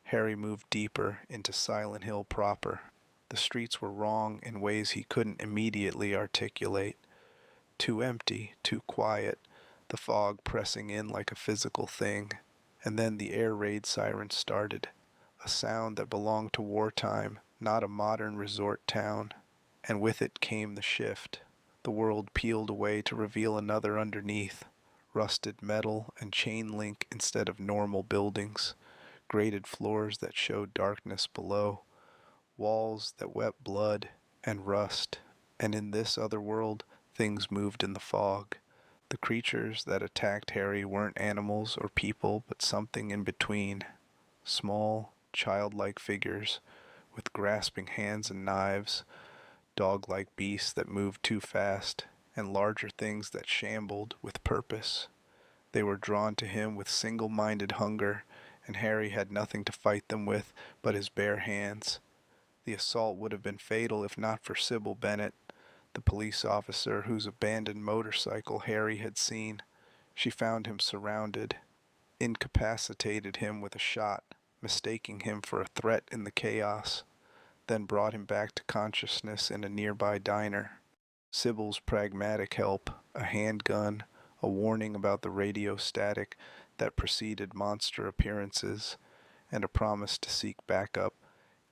Speaker 1: Harry moved deeper into Silent Hill proper. The streets were wrong in ways he couldn't immediately articulate. Too empty, too quiet. the fog pressing in like a physical thing. And then the air raid siren started, a sound that belonged to wartime, not a modern resort town. And with it came the shift. The world peeled away to reveal another underneath, rusted metal and chain link instead of normal buildings, grated floors that showed darkness below, walls that wept blood and rust. And in this other world, things moved in the fog. The creatures that attacked Harry weren't animals or people, but something in between. Small, childlike figures with grasping hands and knives, dog-like beasts that moved too fast, and larger things that shambled with purpose. They were drawn to him with single-minded hunger, and Harry had nothing to fight them with but his bare hands. The assault would have been fatal if not for Sybil Bennet, the police officer whose abandoned motorcycle Harry had seen. She found him surrounded, incapacitated him with a shot, mistaking him for a threat in the chaos, then brought him back to consciousness in a nearby diner. Sybil's pragmatic help, a handgun, a warning about the radio static that preceded monster appearances, and a promise to seek backup,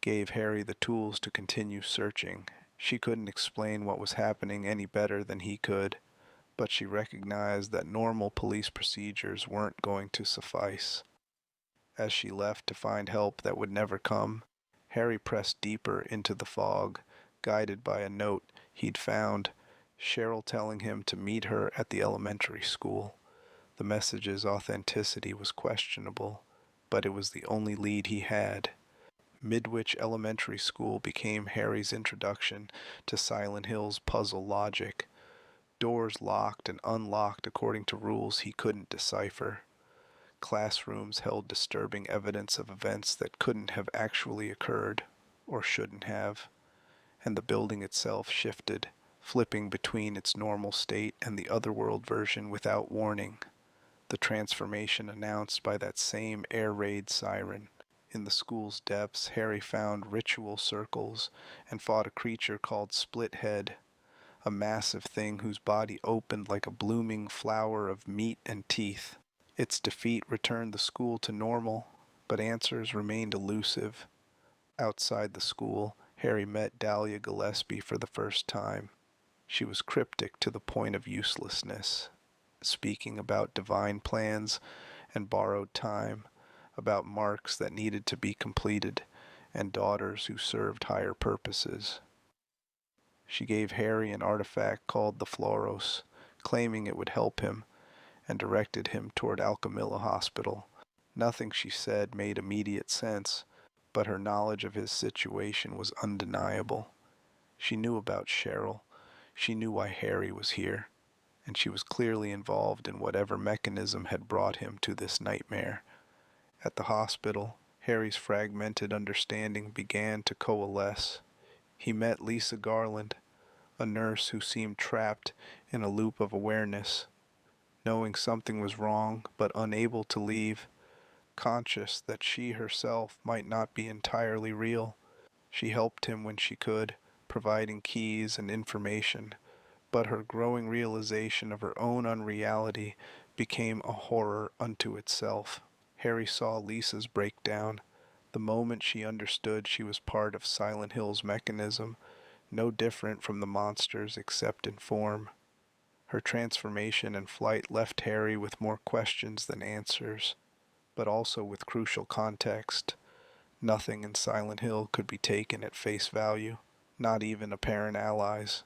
Speaker 1: gave Harry the tools to continue searching. She couldn't explain what was happening any better than he could, but she recognized that normal police procedures weren't going to suffice. As she left to find help that would never come, Harry pressed deeper into the fog, guided by a note he'd found, Cheryl telling him to meet her at the elementary school. The message's authenticity was questionable, but it was the only lead he had. Midwich Elementary School became Harry's introduction to Silent Hill's puzzle logic. Doors locked and unlocked according to rules he couldn't decipher. Classrooms held disturbing evidence of events that couldn't have actually occurred, or shouldn't have. And the building itself shifted, flipping between its normal state and the otherworld version without warning. The transformation announced by that same air raid siren. In the school's depths, Harry found ritual circles and fought a creature called Splithead, a massive thing whose body opened like a blooming flower of meat and teeth. Its defeat returned the school to normal, but answers remained elusive. Outside the school, Harry met Dahlia Gillespie for the first time. She was cryptic to the point of uselessness, speaking about divine plans and borrowed time, about marks that needed to be completed, and daughters who served higher purposes. She gave Harry an artifact called the Floros, claiming it would help him, and directed him toward Alchemilla Hospital. Nothing she said made immediate sense, but her knowledge of his situation was undeniable. She knew about Cheryl. She knew why Harry was here, and she was clearly involved in whatever mechanism had brought him to this nightmare. At the hospital, Harry's fragmented understanding began to coalesce. He met Lisa Garland, a nurse who seemed trapped in a loop of awareness, knowing something was wrong but unable to leave, conscious that she herself might not be entirely real. She helped him when she could, providing keys and information, but her growing realization of her own unreality became a horror unto itself. Harry saw Lisa's breakdown, the moment she understood she was part of Silent Hill's mechanism, no different from the monsters except in form. Her transformation and flight left Harry with more questions than answers, but also with crucial context. Nothing in Silent Hill could be taken at face value, not even apparent allies.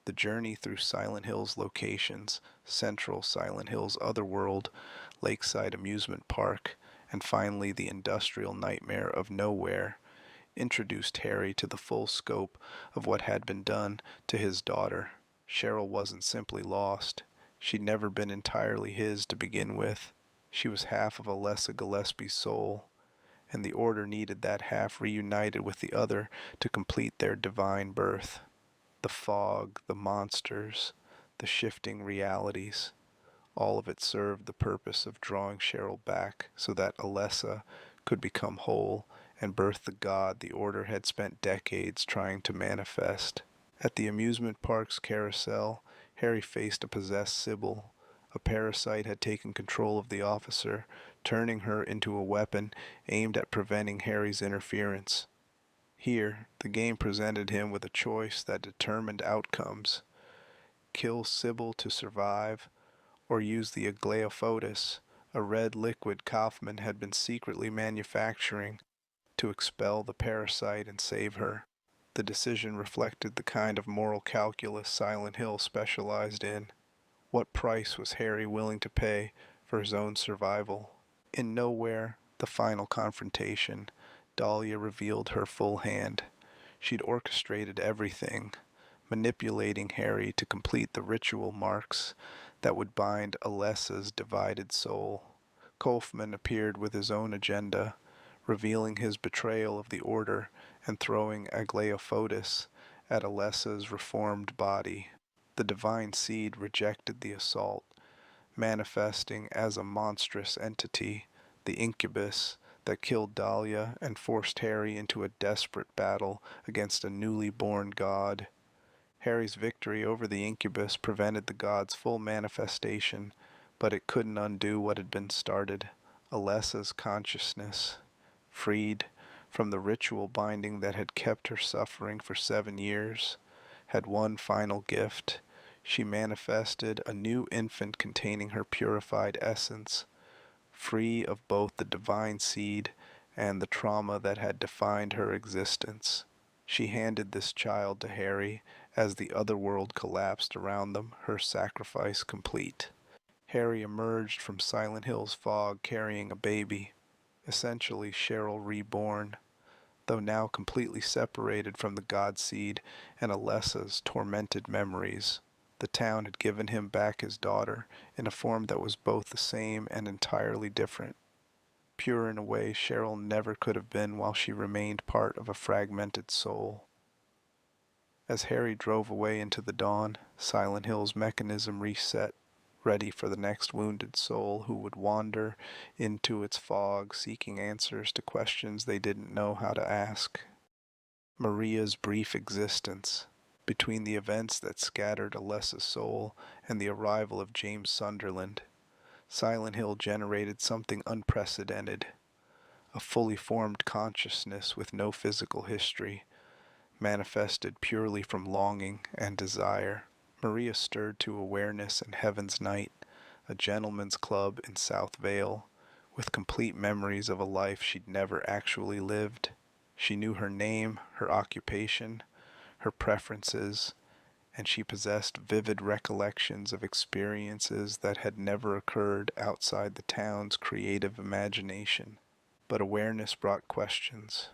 Speaker 1: The journey through Silent Hill's locations, Central Silent Hill's Otherworld, Lakeside Amusement Park, and finally the industrial nightmare of Nowhere, introduced Harry to the full scope of what had been done to his daughter. Cheryl wasn't simply lost. She'd never been entirely his to begin with. She was half of Alessa Gillespie's soul, and the Order needed that half reunited with the other to complete their divine birth. The fog, the monsters, the shifting realities, all of it served the purpose of drawing Cheryl back so that Alessa could become whole and birth the god the Order had spent decades trying to manifest. At the amusement park's carousel, Harry faced a possessed Sybil, A parasite had taken control of the officer, turning her into a weapon aimed at preventing Harry's interference. Here, the game presented him with a choice that determined outcomes: kill Sybil to survive, or use the Aglaophotis, a red liquid Kaufman had been secretly manufacturing, to expel the parasite and save her. The decision reflected the kind of moral calculus Silent Hill specialized in. What price was Harry willing to pay for his own survival? In Nowhere, the final confrontation, Dahlia revealed her full hand. She'd orchestrated everything, manipulating Harry to complete the ritual marks that would bind Alessa's divided soul. Kaufman appeared with his own agenda, revealing his betrayal of the Order and throwing Aglaophotis at Alessa's reformed body. The divine seed rejected the assault, manifesting as a monstrous entity, the incubus, that killed Dahlia and forced Harry into a desperate battle against a newly born god. Harry's victory over the incubus prevented the god's full manifestation, but it couldn't undo what had been started. Alessa's consciousness, freed from the ritual binding that had kept her suffering for 7 years, had one final gift. She manifested a new infant containing her purified essence, free of both the divine seed and the trauma that had defined her existence. She handed this child to Harry as the other world collapsed around them, her sacrifice complete. Harry emerged from Silent Hill's fog carrying a baby, essentially Cheryl reborn, though now completely separated from the god seed and Alessa's tormented memories. The town had given him back his daughter in a form that was both the same and entirely different, pure in a way Cheryl never could have been while she remained part of a fragmented soul. As Harry drove away into the dawn, Silent Hill's mechanism reset, ready for the next wounded soul who would wander into its fog seeking answers to questions they didn't know how to ask. Maria's brief existence, between the events that scattered Alessa's soul and the arrival of James Sunderland, Silent Hill generated something unprecedented, a fully formed consciousness with no physical history, manifested purely from longing and desire. Maria stirred to awareness in Heaven's Night, a gentleman's club in South Vale, with complete memories of a life she'd never actually lived. She knew her name, her occupation, her preferences, and she possessed vivid recollections of experiences that had never occurred outside the town's creative imagination. But awareness brought questions.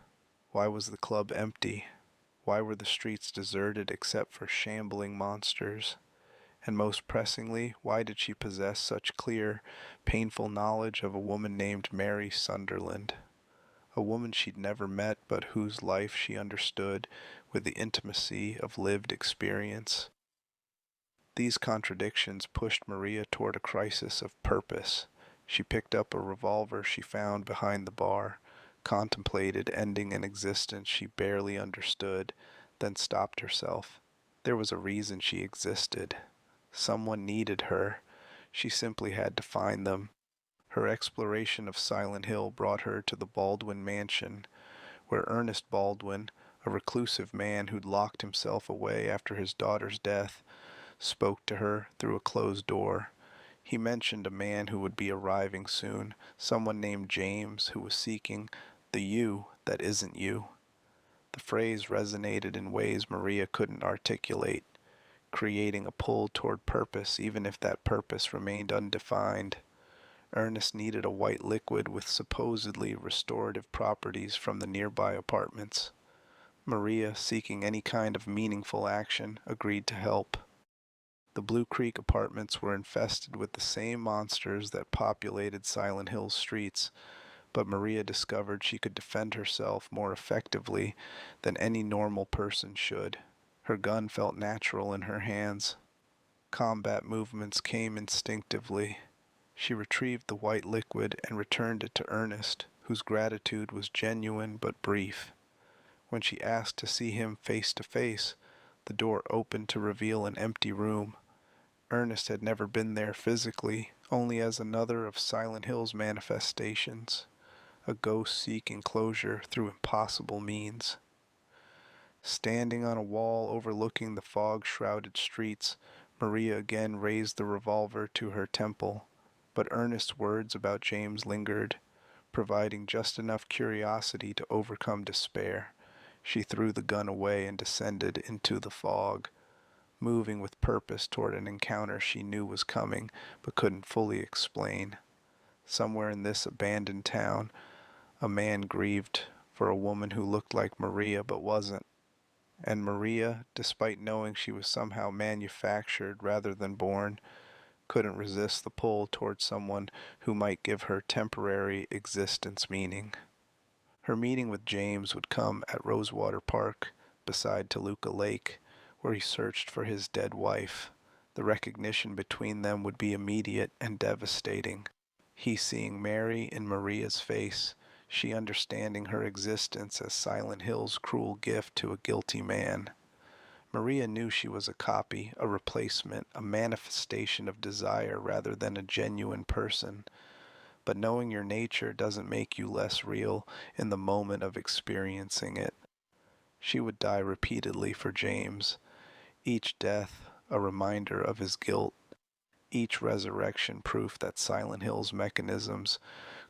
Speaker 1: Why was the club empty? Why were the streets deserted except for shambling monsters? And most pressingly, why did she possess such clear, painful knowledge of a woman named Mary Sunderland? A woman she'd never met, but whose life she understood with the intimacy of lived experience. These contradictions pushed Maria toward a crisis of purpose. She picked up a revolver she found behind the bar, contemplated ending an existence she barely understood, then stopped herself. There was a reason she existed. Someone needed her. She simply had to find them. Her exploration of Silent Hill brought her to the Baldwin mansion, where Ernest Baldwin, a reclusive man who'd locked himself away after his daughter's death, spoke to her through a closed door. He mentioned a man who would be arriving soon, someone named James, who was seeking the you that isn't you. The phrase resonated in ways Maria couldn't articulate, creating a pull toward purpose even if that purpose remained undefined. Ernest needed a white liquid with supposedly restorative properties from the nearby apartments. Maria, seeking any kind of meaningful action, agreed to help. The Blue Creek apartments were infested with the same monsters that populated Silent Hill's streets, but Maria discovered she could defend herself more effectively than any normal person should. Her gun felt natural in her hands. Combat movements came instinctively. She retrieved the white liquid and returned it to Ernest, whose gratitude was genuine but brief. When she asked to see him face to face, the door opened to reveal an empty room. Ernest had never been there physically, only as another of Silent Hill's manifestations, a ghost seeking closure through impossible means. Standing on a wall overlooking the fog-shrouded streets, Maria again raised the revolver to her temple, but Ernest's words about James lingered, providing just enough curiosity to overcome despair. She threw the gun away and descended into the fog, moving with purpose toward an encounter she knew was coming but couldn't fully explain. Somewhere in this abandoned town, a man grieved for a woman who looked like Maria but wasn't. And Maria, despite knowing she was somehow manufactured rather than born, couldn't resist the pull toward someone who might give her temporary existence meaning. Her meeting with James would come at Rosewater Park, beside Toluca Lake, where he searched for his dead wife. The recognition between them would be immediate and devastating. He seeing Mary in Maria's face, she understanding her existence as Silent Hill's cruel gift to a guilty man. Maria knew she was a copy, a replacement, a manifestation of desire rather than a genuine person. But knowing your nature doesn't make you less real in the moment of experiencing it. She would die repeatedly for James, each death a reminder of his guilt, each resurrection proof that Silent Hill's mechanisms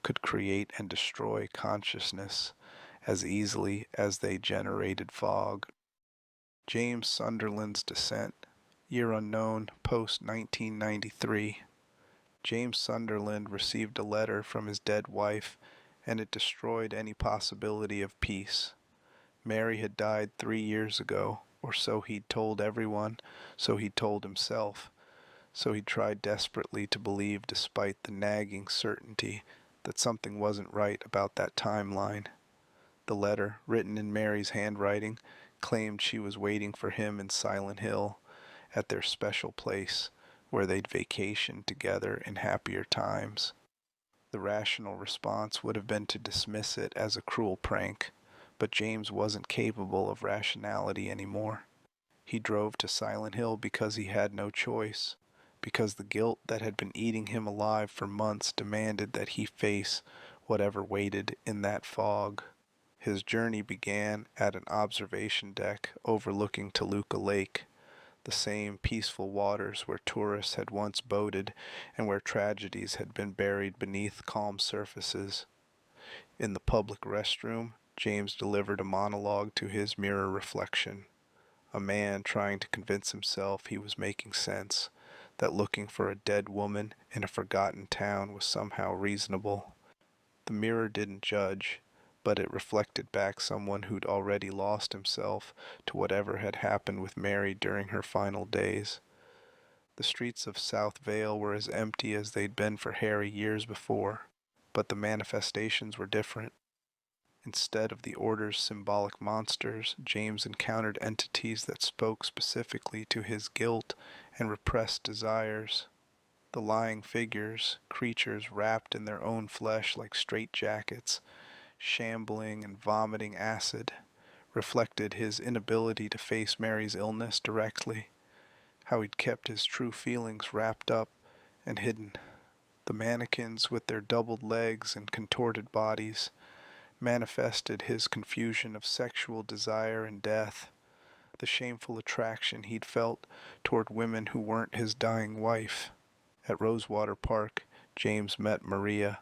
Speaker 1: could create and destroy consciousness as easily as they generated fog. James Sunderland's descent, year unknown, post 1993. James Sunderland received a letter from his dead wife, and it destroyed any possibility of peace. Mary had died 3 years ago, or so he'd told everyone, so he'd told himself, so he tried desperately to believe despite the nagging certainty that something wasn't right about that timeline. The letter, written in Mary's handwriting, claimed she was waiting for him in Silent Hill, at their special place, where they'd vacation together in happier times. The rational response would have been to dismiss it as a cruel prank, but James wasn't capable of rationality anymore. He drove to Silent Hill because he had no choice, because the guilt that had been eating him alive for months demanded that he face whatever waited in that fog. His journey began at an observation deck overlooking Toluca Lake, the same peaceful waters where tourists had once boated and where tragedies had been buried beneath calm surfaces. In the public restroom, James delivered a monologue to his mirror reflection, a man trying to convince himself he was making sense, that looking for a dead woman in a forgotten town was somehow reasonable. The mirror didn't judge, but it reflected back someone who'd already lost himself to whatever had happened with Mary during her final days. The streets of South Vale were as empty as they'd been for Harry years before, but the manifestations were different. Instead of the Order's symbolic monsters, James encountered entities that spoke specifically to his guilt and repressed desires. The lying figures, creatures wrapped in their own flesh like straitjackets, shambling and vomiting acid, reflected his inability to face Mary's illness directly, how he'd kept his true feelings wrapped up and hidden. The mannequins with their doubled legs and contorted bodies manifested his confusion of sexual desire and death, the shameful attraction he'd felt toward women who weren't his dying wife. At Rosewater Park, James met Maria.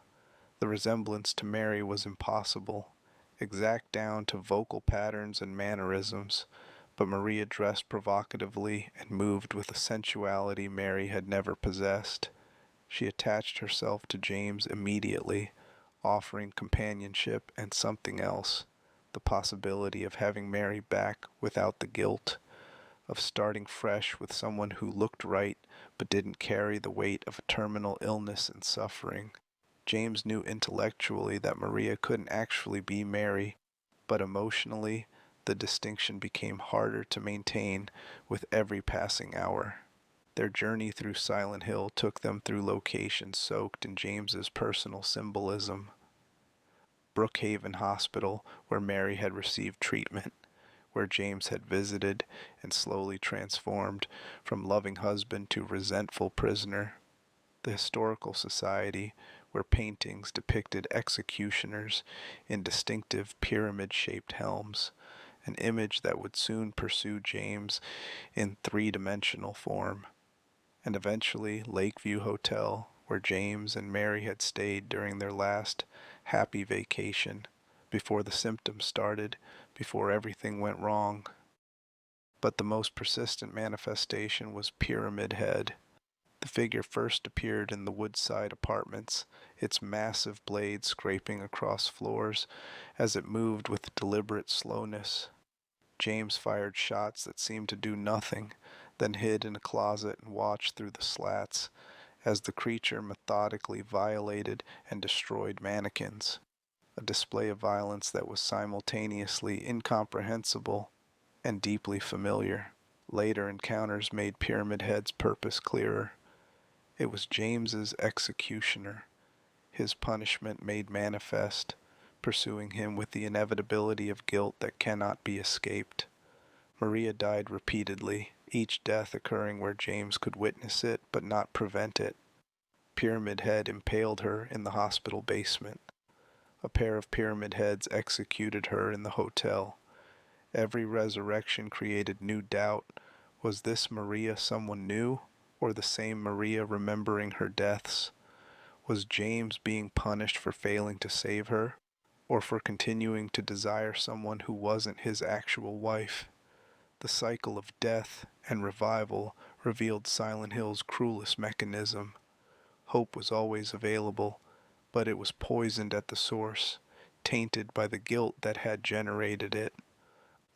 Speaker 1: The resemblance to Mary was impossible, exact down to vocal patterns and mannerisms, but Maria dressed provocatively and moved with a sensuality Mary had never possessed. She attached herself to James immediately, offering companionship and something else, the possibility of having Mary back without the guilt, of starting fresh with someone who looked right but didn't carry the weight of terminal illness and suffering. James knew intellectually that Maria couldn't actually be Mary, but emotionally, the distinction became harder to maintain with every passing hour. Their journey through Silent Hill took them through locations soaked in James's personal symbolism. Brookhaven Hospital, where Mary had received treatment, where James had visited and slowly transformed from loving husband to resentful prisoner. The Historical Society, where paintings depicted executioners in distinctive pyramid-shaped helms, an image that would soon pursue James in three-dimensional form. And eventually Lakeview Hotel, where James and Mary had stayed during their last happy vacation, before the symptoms started, before everything went wrong. But the most persistent manifestation was Pyramid Head. The figure first appeared in the Woodside Apartments, its massive blade scraping across floors as it moved with deliberate slowness. James fired shots that seemed to do nothing, then hid in a closet and watched through the slats as the creature methodically violated and destroyed mannequins, a display of violence that was simultaneously incomprehensible and deeply familiar. Later encounters made Pyramid Head's purpose clearer. It was James's executioner, his punishment made manifest, pursuing him with the inevitability of guilt that cannot be escaped. Maria died repeatedly, each death occurring where James could witness it but not prevent it. Pyramid Head impaled her in the hospital basement. A pair of Pyramid Heads executed her in the hotel. Every resurrection created new doubt. Was this Maria someone new, or the same Maria remembering her deaths? Was James being punished for failing to save her, or for continuing to desire someone who wasn't his actual wife? The cycle of death and revival revealed Silent Hill's cruelest mechanism. Hope was always available, but it was poisoned at the source, tainted by the guilt that had generated it.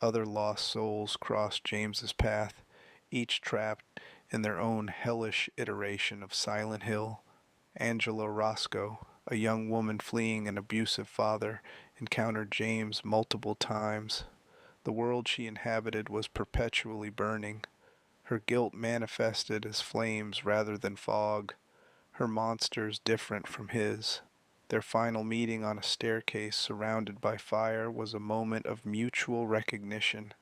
Speaker 1: Other lost souls crossed James's path, each trapped in their own hellish iteration of Silent Hill. Angela Roscoe, a young woman fleeing an abusive father, encountered James multiple times. The world she inhabited was perpetually burning. Her guilt manifested as flames rather than fog, her monsters different from his. Their final meeting on a staircase surrounded by fire was a moment of mutual recognition.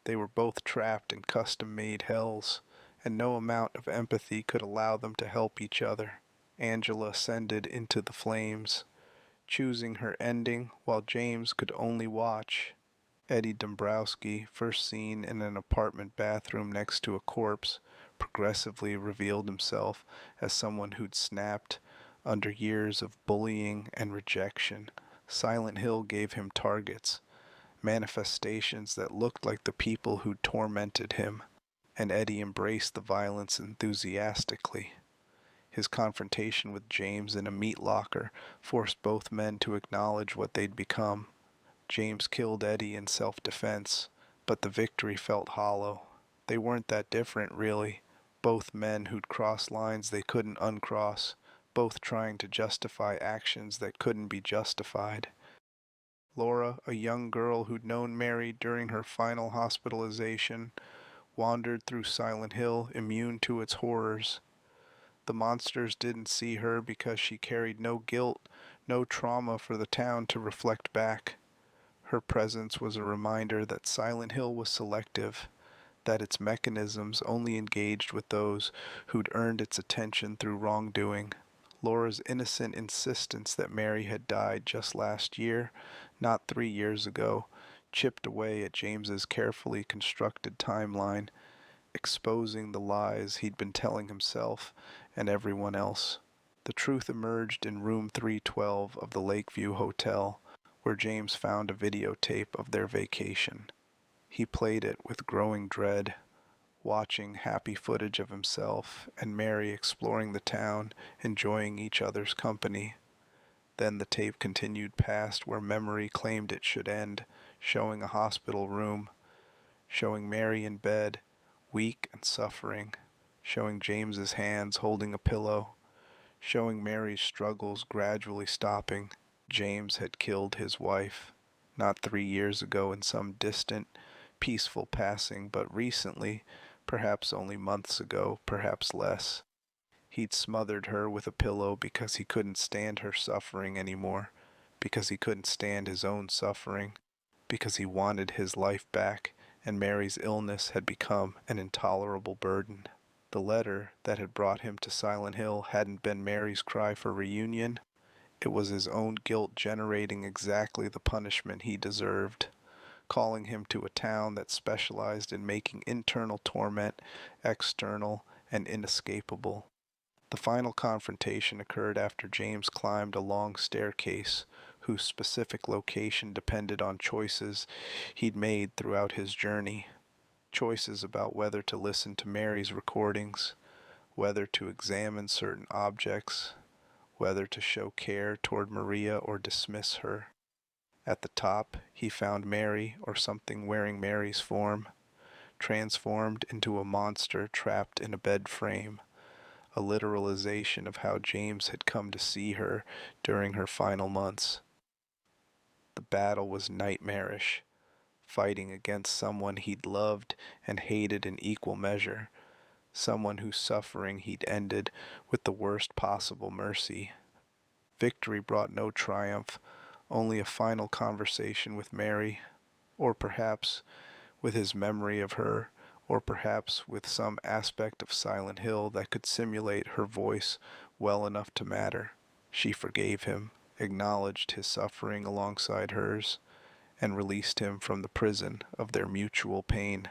Speaker 1: They were both trapped in custom-made hells, and no amount of empathy could allow them to help each other. Angela ascended into the flames, choosing her ending while James could only watch. Eddie Dombrowski, first seen in an apartment bathroom next to a corpse, progressively revealed himself as someone who'd snapped under years of bullying and rejection. Silent Hill gave him targets, manifestations that looked like the people who'd tormented him, and Eddie embraced the violence enthusiastically. His confrontation with James in a meat locker forced both men to acknowledge what they'd become. James killed Eddie in self-defense, but the victory felt hollow. They weren't that different, really. Both men who'd crossed lines they couldn't uncross, both trying to justify actions that couldn't be justified. Laura, a young girl who'd known Mary during her final hospitalization, wandered through Silent Hill, immune to its horrors. The monsters didn't see her because she carried no guilt, no trauma for the town to reflect back. Her presence was a reminder that Silent Hill was selective, that its mechanisms only engaged with those who'd earned its attention through wrongdoing. Laura's innocent insistence that Mary had died just last year, not 3 years ago, chipped away at James's carefully constructed timeline, exposing the lies he'd been telling himself and everyone else. The truth emerged in room 312 of the Lakeview Hotel, where James found a videotape of their vacation. He played it with growing dread, watching happy footage of himself and Mary exploring the town, enjoying each other's company. Then the tape continued past where memory claimed it should end, showing a hospital room, showing Mary in bed, weak and suffering, showing James's hands holding a pillow, showing Mary's struggles gradually stopping. James had killed his wife, not 3 years ago in some distant, peaceful passing, but recently, perhaps only months ago, perhaps less. He'd smothered her with a pillow because he couldn't stand her suffering anymore, because he couldn't stand his own suffering. because he wanted his life back, and Mary's illness had become an intolerable burden. The letter that had brought him to Silent Hill hadn't been Mary's cry for reunion. It was his own guilt generating exactly the punishment he deserved, calling him to a town that specialized in making internal torment external and inescapable. The final confrontation occurred after James climbed a long staircase whose specific location depended on choices he'd made throughout his journey. Choices about whether to listen to Mary's recordings, whether to examine certain objects, whether to show care toward Maria or dismiss her. At the top, he found Mary, or something wearing Mary's form, transformed into a monster trapped in a bed frame, a literalization of how James had come to see her during her final months. The battle was nightmarish, fighting against someone he'd loved and hated in equal measure, someone whose suffering he'd ended with the worst possible mercy. Victory brought no triumph, only a final conversation with Mary, or perhaps with his memory of her, or perhaps with some aspect of Silent Hill that could simulate her voice well enough to matter. She forgave him, acknowledged his suffering alongside hers, and released him from the prison of their mutual pain.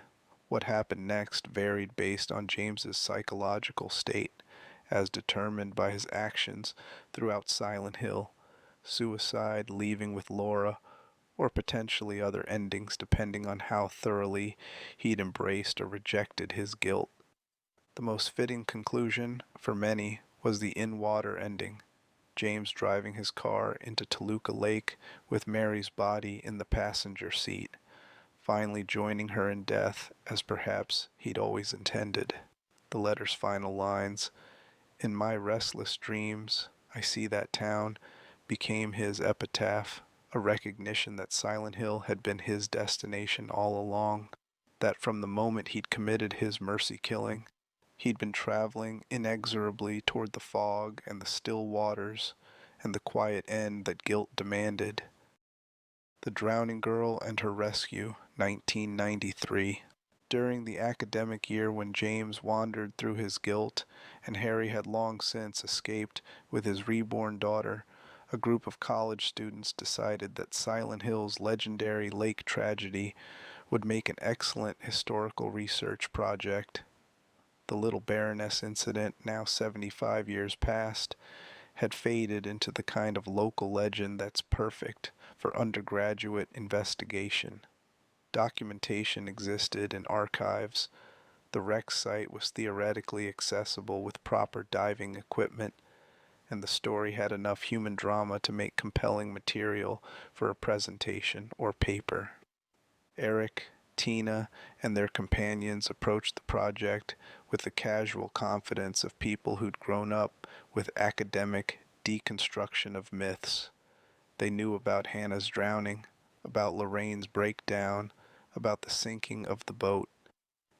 Speaker 1: What happened next varied based on James's psychological state, as determined by his actions throughout Silent Hill, suicide, leaving with Laura, or potentially other endings depending on how thoroughly he'd embraced or rejected his guilt. The most fitting conclusion, for many, was the in-water ending, James driving his car into Toluca Lake with Mary's body in the passenger seat, finally joining her in death as perhaps he'd always intended. The letter's final lines, "In my restless dreams, I see that town," became his epitaph, a recognition that Silent Hill had been his destination all along, that from the moment he'd committed his mercy killing, he'd been traveling inexorably toward the fog and the still waters and the quiet end that guilt demanded. The Drowning Girl and Her Rescue, 1993. During the academic year when James wandered through his guilt and Harry had long since escaped with his reborn daughter, a group of college students decided that Silent Hill's legendary lake tragedy would make an excellent historical research project. The Little Baroness incident, now 75 years past, had faded into the kind of local legend that's perfect for undergraduate investigation. Documentation existed in archives. The wreck site was theoretically accessible with proper diving equipment, and the story had enough human drama to make compelling material for a presentation or paper. Eric, Tina, and their companions approached the project with the casual confidence of people who'd grown up with academic deconstruction of myths. They knew about Hannah's drowning, about Lorraine's breakdown, about the sinking of the boat.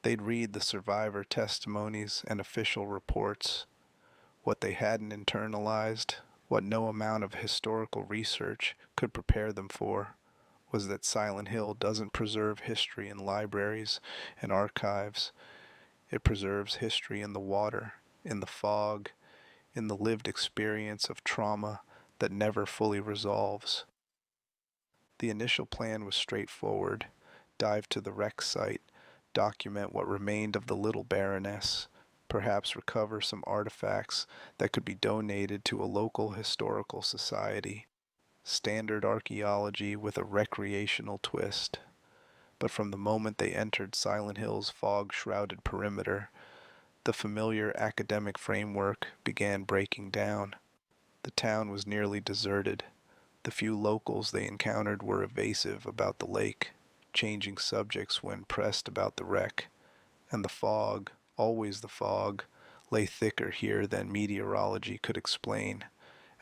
Speaker 1: They'd read the survivor testimonies and official reports. What they hadn't internalized, what no amount of historical research could prepare them for, was that Silent Hill doesn't preserve history in libraries and archives. It preserves history in the water, in the fog, in the lived experience of trauma that never fully resolves. The initial plan was straightforward: dive to the wreck site, document what remained of the Little Baroness, perhaps recover some artifacts that could be donated to a local historical society. Standard archaeology with a recreational twist. But from the moment they entered Silent Hill's fog-shrouded perimeter, the familiar academic framework began breaking down. The town was nearly deserted. The few locals they encountered were evasive about the lake, changing subjects when pressed about the wreck, and the fog, always the fog, lay thicker here than meteorology could explain,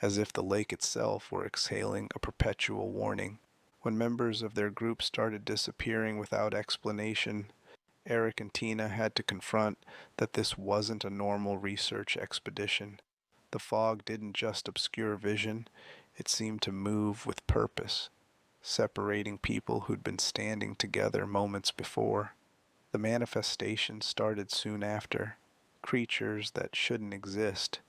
Speaker 1: as if the lake itself were exhaling a perpetual warning. When members of their group started disappearing without explanation, Eric and Tina had to confront that this wasn't a normal research expedition. The fog didn't just obscure vision, it seemed to move with purpose. separating people who'd been standing together moments before. The manifestation started soon after. Creatures that shouldn't exist,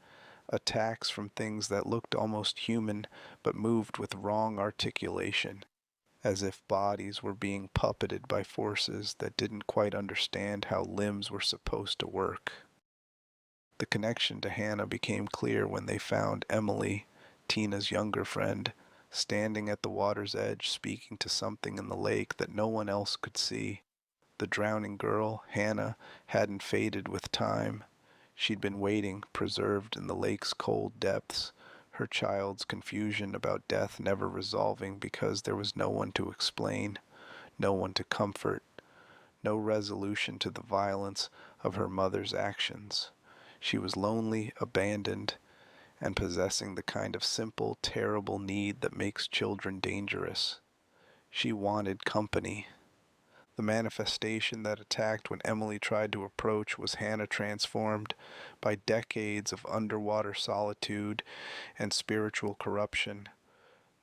Speaker 1: attacks from things that looked almost human but moved with wrong articulation, as if bodies were being puppeted by forces that didn't quite understand how limbs were supposed to work. The connection to Hannah became clear when they found Emily, Tina's younger friend, standing at the water's edge speaking to something in the lake that no one else could see. The drowning girl, Hannah, hadn't faded with time. She'd been waiting, preserved in the lake's cold depths, her child's confusion about death never resolving because there was no one to explain, no one to comfort, no resolution to the violence of her mother's actions. She was lonely, abandoned, and possessing the kind of simple, terrible need that makes children dangerous. She wanted company. The manifestation that attacked when Emily tried to approach was Hannah transformed by decades of underwater solitude and spiritual corruption.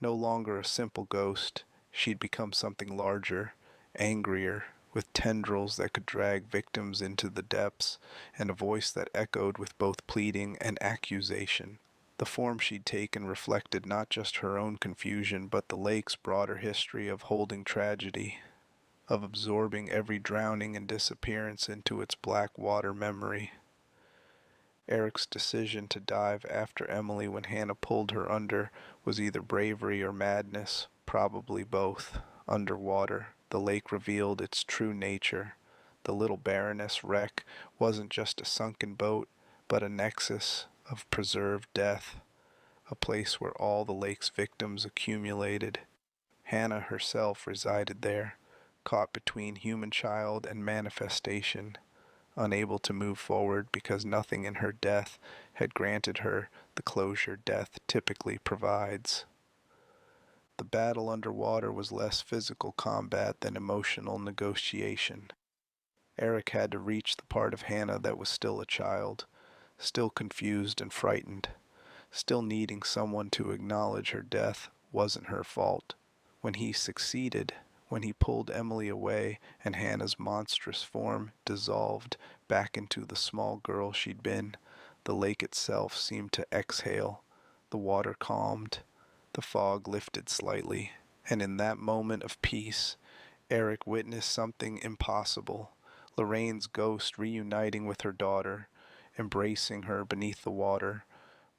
Speaker 1: No longer a simple ghost, she'd become something larger, angrier, with tendrils that could drag victims into the depths, and a voice that echoed with both pleading and accusation. The form she'd taken reflected not just her own confusion, but the lake's broader history of holding tragedy, of absorbing every drowning and disappearance into its black water memory. Eric's decision to dive after Emily when Hannah pulled her under was either bravery or madness, probably both. Underwater, the lake revealed its true nature. The Little Baroness wreck wasn't just a sunken boat, but a nexus of preserved death, a place where all the lake's victims accumulated. Hannah herself resided there, caught between human child and manifestation, unable to move forward because nothing in her death had granted her the closure death typically provides. The battle underwater was less physical combat than emotional negotiation. Eric had to reach the part of Hannah that was still a child, still confused and frightened, still needing someone to acknowledge her death wasn't her fault. When he succeeded, when he pulled Emily away and Hannah's monstrous form dissolved back into the small girl she'd been, the lake itself seemed to exhale. The water calmed, the fog lifted slightly, and in that moment of peace, Eric witnessed something impossible. Lorraine's ghost reuniting with her daughter, embracing her beneath the water,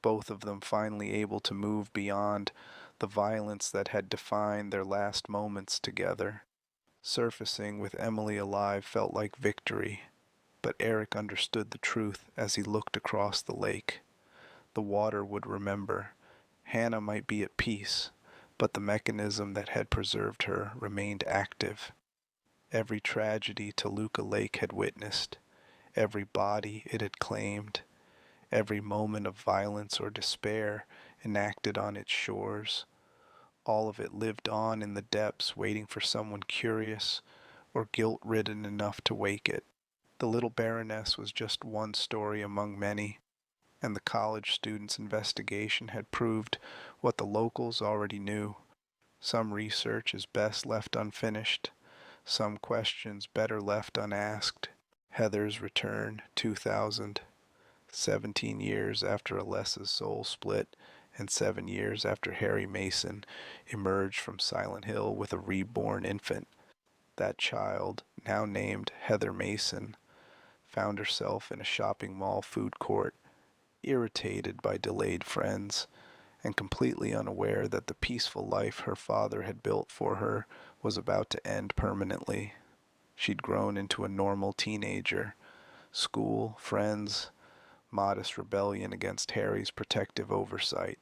Speaker 1: both of them finally able to move beyond the violence that had defined their last moments together. Surfacing with Emily alive felt like victory, but Eric understood the truth as he looked across the lake. The water would remember. Hannah might be at peace, but the mechanism that had preserved her remained active. Every tragedy Toluca Lake had witnessed, every body it had claimed, every moment of violence or despair enacted on its shores, all of it lived on in the depths waiting for someone curious or guilt-ridden enough to wake it. The Little Baroness was just one story among many, and the college students' investigation had proved what the locals already knew. Some research is best left unfinished, some questions better left unasked. Heather's Return, 2000. 17 years after Alessa's soul split, and 7 years after Harry Mason emerged from Silent Hill with a reborn infant. That child, now named Heather Mason, found herself in a shopping mall food court, irritated by delayed friends, and completely unaware that the peaceful life her father had built for her was about to end permanently. She'd grown into a normal teenager. School, friends, modest rebellion against Harry's protective oversight.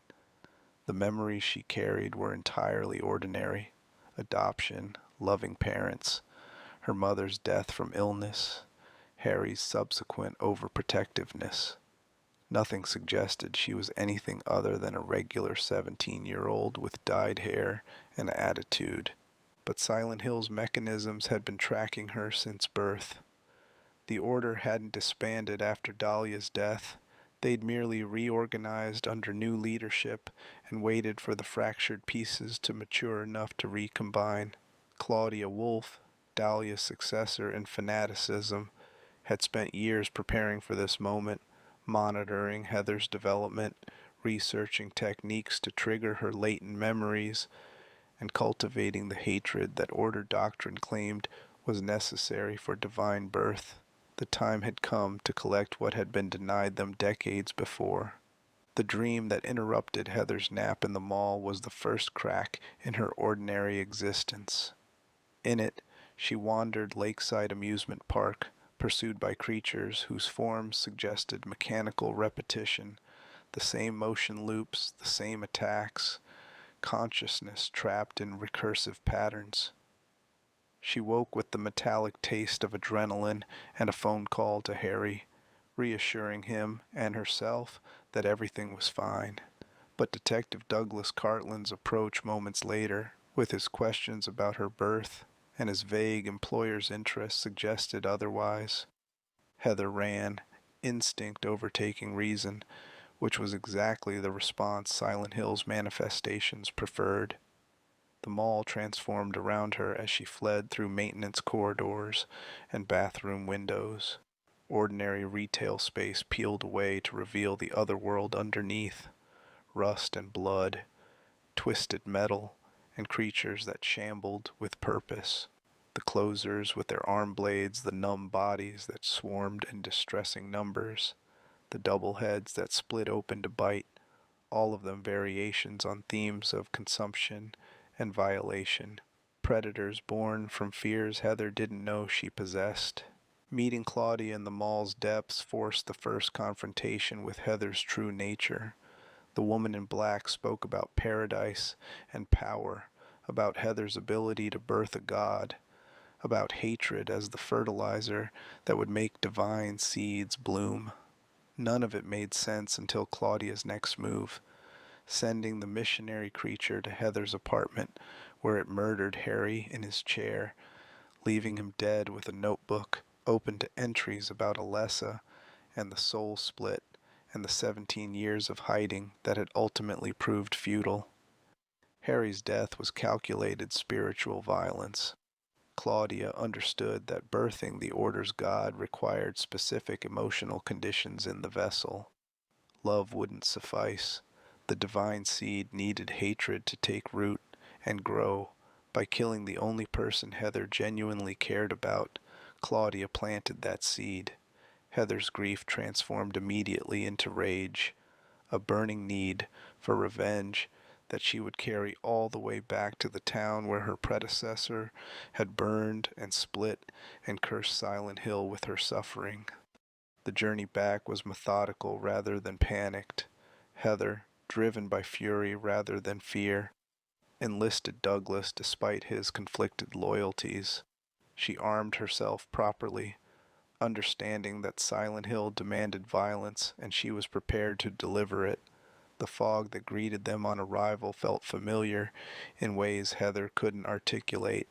Speaker 1: The memories she carried were entirely ordinary. Adoption, loving parents, her mother's death from illness, Harry's subsequent overprotectiveness. Nothing suggested she was anything other than a regular 17-year-old with dyed hair and attitude. But Silent Hill's mechanisms had been tracking her since birth. The Order hadn't disbanded after Dahlia's death. They'd merely reorganized under new leadership and waited for the fractured pieces to mature enough to recombine. Claudia Wolfe, Dahlia's successor in fanaticism, had spent years preparing for this moment, monitoring Heather's development, researching techniques to trigger her latent memories, and cultivating the hatred that order doctrine claimed was necessary for divine birth. The time had come to collect what had been denied them decades before. The dream that interrupted Heather's nap in the mall was the first crack in her ordinary existence. In it, she wandered Lakeside Amusement Park, pursued by creatures whose forms suggested mechanical repetition, the same motion loops, the same attacks, consciousness trapped in recursive patterns. She woke with the metallic taste of adrenaline and a phone call to Harry, reassuring him and herself that everything was fine. But Detective Douglas Cartland's approach moments later, with his questions about her birth and his vague employer's interest, suggested otherwise. Heather ran, instinct overtaking reason, which was exactly the response Silent Hill's manifestations preferred. The mall transformed around her as she fled through maintenance corridors and bathroom windows. Ordinary retail space peeled away to reveal the other world underneath, rust and blood, twisted metal, and creatures that shambled with purpose. The closers with their arm blades, the numb bodies that swarmed in distressing numbers, the double heads that split open to bite, all of them variations on themes of consumption and violation. Predators born from fears Heather didn't know she possessed. Meeting Claudia in the mall's depths forced the first confrontation with Heather's true nature. The woman in black spoke about paradise and power, about Heather's ability to birth a god, about hatred as the fertilizer that would make divine seeds bloom. None of it made sense until Claudia's next move, sending the missionary creature to Heather's apartment, where it murdered Harry in his chair, leaving him dead with a notebook open to entries about Alessa and the soul split and the 17 years of hiding that had ultimately proved futile. Harry's death was calculated spiritual violence. Claudia understood that birthing the Order's God required specific emotional conditions in the vessel. Love wouldn't suffice. The divine seed needed hatred to take root and grow. By killing the only person Heather genuinely cared about, Claudia planted that seed. Heather's grief transformed immediately into rage, a burning need for revenge that she would carry all the way back to the town where her predecessor had burned and split and cursed Silent Hill with her suffering. The journey back was methodical rather than panicked. Heather, driven by fury rather than fear, enlisted Douglas despite his conflicted loyalties. She armed herself properly, understanding that Silent Hill demanded violence and she was prepared to deliver it. The fog that greeted them on arrival felt familiar in ways Heather couldn't articulate,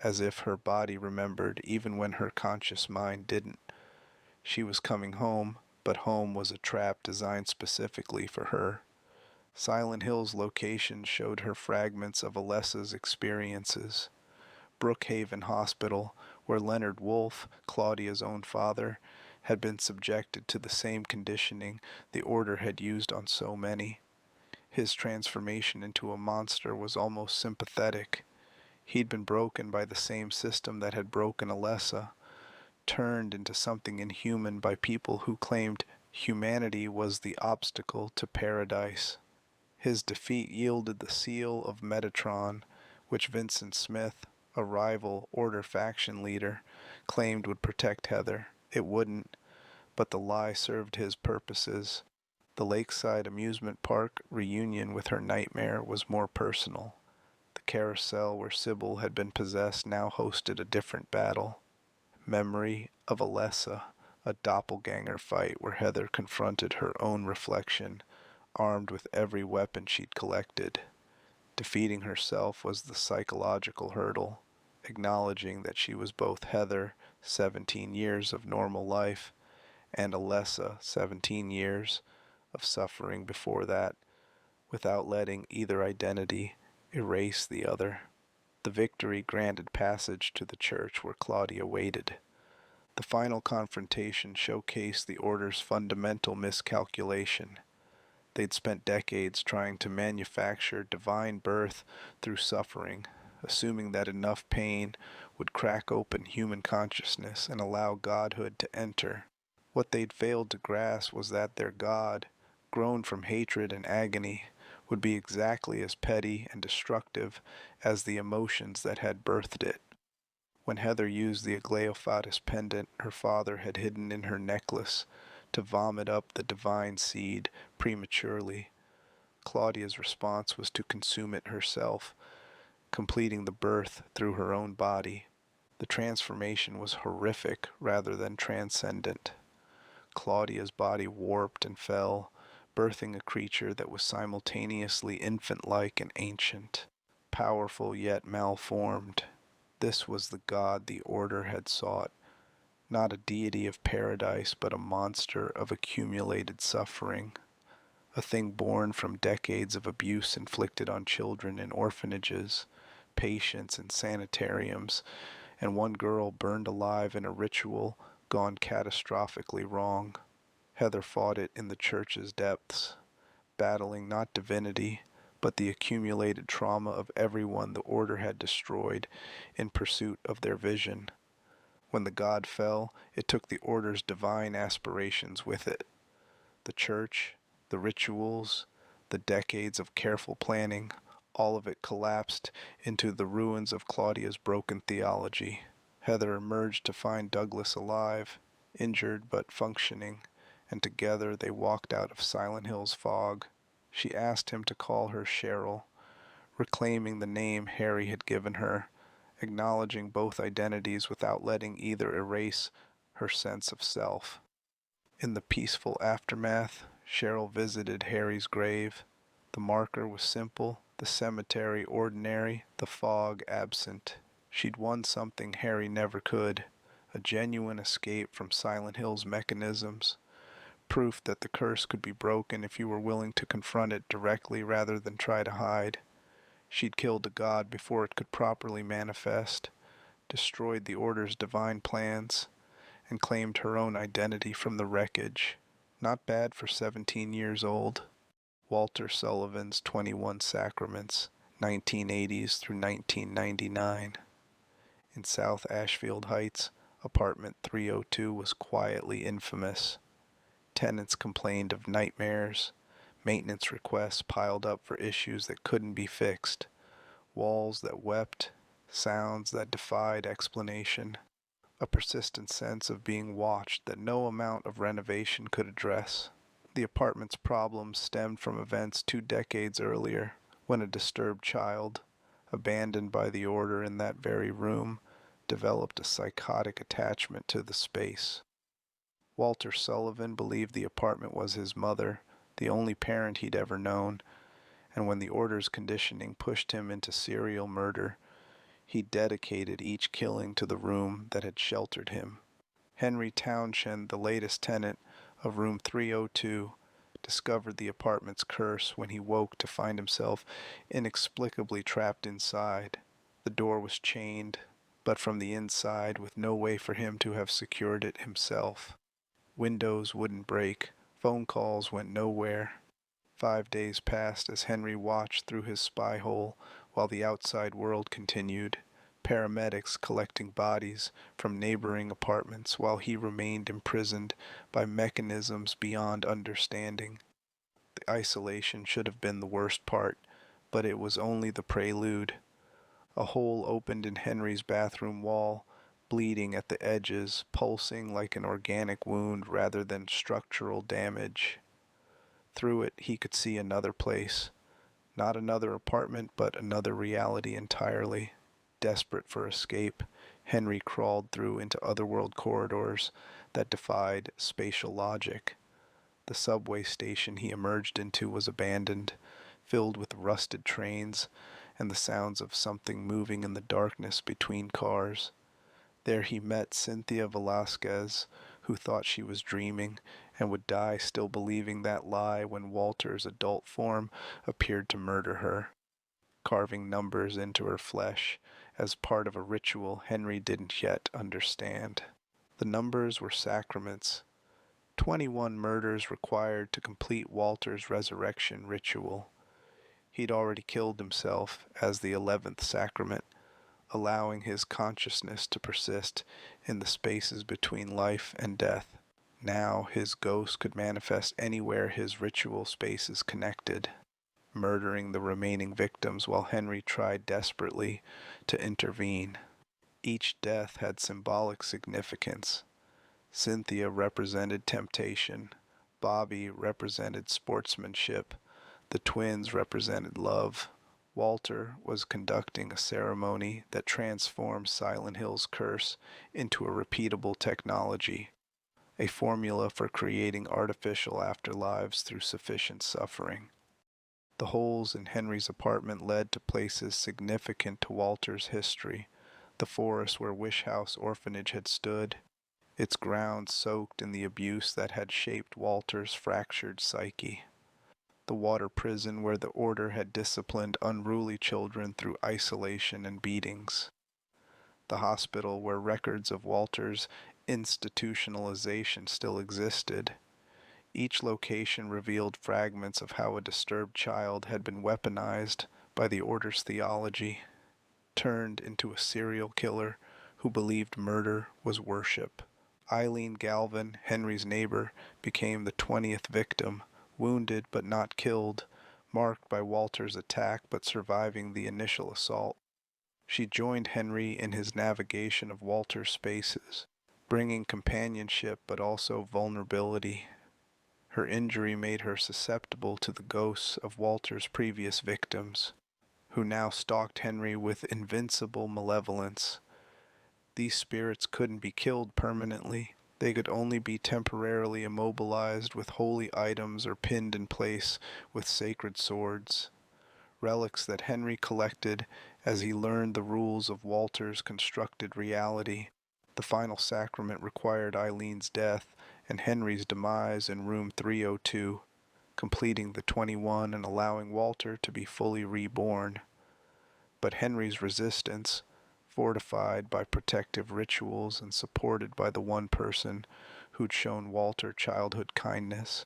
Speaker 1: as if her body remembered even when her conscious mind didn't. She was coming home, but home was a trap designed specifically for her. Silent Hill's location showed her fragments of Alessa's experiences. Brookhaven Hospital, where Leonard Wolfe, Claudia's own father, had been subjected to the same conditioning the Order had used on so many. His transformation into a monster was almost sympathetic. He'd been broken by the same system that had broken Alessa, turned into something inhuman by people who claimed humanity was the obstacle to paradise. His defeat yielded the seal of Metatron, which Vincent Smith, a rival Order faction leader, claimed would protect Heather. It wouldn't, but the lie served his purposes. The Lakeside Amusement Park reunion with her nightmare was more personal. The carousel where Sybil had been possessed now hosted a different battle. Memory of Alessa, a doppelganger fight where Heather confronted her own reflection, armed with every weapon she'd collected. Defeating herself was the psychological hurdle, acknowledging that she was both Heather, 17 years of normal life, and Alessa 17 years of suffering before that, without letting either identity erase the other. The victory granted passage to the church where Claudia waited. The final confrontation showcased the order's fundamental miscalculation. They'd spent decades trying to manufacture divine birth through suffering, assuming that enough pain would crack open human consciousness and allow godhood to enter. What they'd failed to grasp was that their God, grown from hatred and agony, would be exactly as petty and destructive as the emotions that had birthed it. When Heather used the Aglaophatus pendant her father had hidden in her necklace to vomit up the divine seed prematurely, Claudia's response was to consume it herself, completing the birth through her own body. The transformation was horrific rather than transcendent. Claudia's body warped and fell, birthing a creature that was simultaneously infant-like and ancient, powerful yet malformed. This was the god the Order had sought, not a deity of paradise, but a monster of accumulated suffering, a thing born from decades of abuse inflicted on children in orphanages, patients in sanitariums, and one girl burned alive in a ritual gone catastrophically wrong. Heather fought it in the church's depths, battling not divinity, but the accumulated trauma of everyone the Order had destroyed in pursuit of their vision. When the god fell, it took the Order's divine aspirations with it. The church, the rituals, the decades of careful planning, all of it collapsed into the ruins of Claudia's broken theology. Heather emerged to find Douglas alive, injured but functioning, and together they walked out of Silent Hill's fog. She asked him to call her Cheryl, reclaiming the name Harry had given her, acknowledging both identities without letting either erase her sense of self. In the peaceful aftermath, Cheryl visited Harry's grave. The marker was simple, the cemetery ordinary, the fog absent. She'd won something Harry never could, a genuine escape from Silent Hill's mechanisms, proof that the curse could be broken if you were willing to confront it directly rather than try to hide. She'd killed a god before it could properly manifest, destroyed the Order's divine plans, and claimed her own identity from the wreckage. Not bad for 17 years old. Walter Sullivan's 21 Sacraments, 1980s through 1999. In South Ashfield Heights, apartment 302 was quietly infamous. Tenants complained of nightmares, maintenance requests piled up for issues that couldn't be fixed, walls that wept, sounds that defied explanation, a persistent sense of being watched that no amount of renovation could address. The apartment's problems stemmed from events 2 decades earlier, when a disturbed child, abandoned by the Order in that very room, developed a psychotic attachment to the space. Walter Sullivan believed the apartment was his mother, the only parent he'd ever known, and when the Order's conditioning pushed him into serial murder, he dedicated each killing to the room that had sheltered him. Henry Townshend, the latest tenant of room 302, discovered the apartment's curse when he woke to find himself inexplicably trapped inside. The door was chained, but from the inside with no way for him to have secured it himself. Windows wouldn't break, phone calls went nowhere. 5 days passed as Henry watched through his spy hole while the outside world continued, paramedics collecting bodies from neighboring apartments while he remained imprisoned by mechanisms beyond understanding. The isolation should have been the worst part, but it was only the prelude. A hole opened in Henry's bathroom wall, bleeding at the edges, pulsing like an organic wound rather than structural damage. Through it, he could see another place. Not another apartment, but another reality entirely. Desperate for escape, Henry crawled through into otherworld corridors that defied spatial logic. The subway station he emerged into was abandoned, filled with rusted trains and the sounds of something moving in the darkness between cars. There he met Cynthia Velasquez, who thought she was dreaming and would die still believing that lie when Walter's adult form appeared to murder her, carving numbers into her flesh as part of a ritual Henry didn't yet understand. The numbers were sacraments, 21 murders required to complete Walter's resurrection ritual. He'd already killed himself as the 11th sacrament, allowing his consciousness to persist in the spaces between life and death. Now his ghost could manifest anywhere his ritual spaces connected, murdering the remaining victims while Henry tried desperately to intervene. Each death had symbolic significance. Cynthia represented temptation, Bobby represented sportsmanship, the twins represented love. Walter was conducting a ceremony that transformed Silent Hill's curse into a repeatable technology, a formula for creating artificial afterlives through sufficient suffering. The holes in Henry's apartment led to places significant to Walter's history: the forest where Wish House Orphanage had stood, its grounds soaked in the abuse that had shaped Walter's fractured psyche; the water prison where the order had disciplined unruly children through isolation and beatings; the hospital where records of Walter's institutionalization still existed. Each location revealed fragments of how a disturbed child had been weaponized by the order's theology, turned into a serial killer who believed murder was worship. Eileen Galvin, Henry's neighbor, became the 20th victim, wounded but not killed, marked by Walter's attack but surviving the initial assault. She joined Henry in his navigation of Walter's spaces, bringing companionship but also vulnerability. Her injury made her susceptible to the ghosts of Walter's previous victims, who now stalked Henry with invincible malevolence. These spirits couldn't be killed permanently. They could only be temporarily immobilized with holy items or pinned in place with sacred swords, relics that Henry collected as he learned the rules of Walter's constructed reality. The final sacrament required Eileen's death and Henry's demise in room 302, completing the 21 and allowing Walter to be fully reborn. But Henry's resistance, fortified by protective rituals and supported by the one person who'd shown Walter childhood kindness,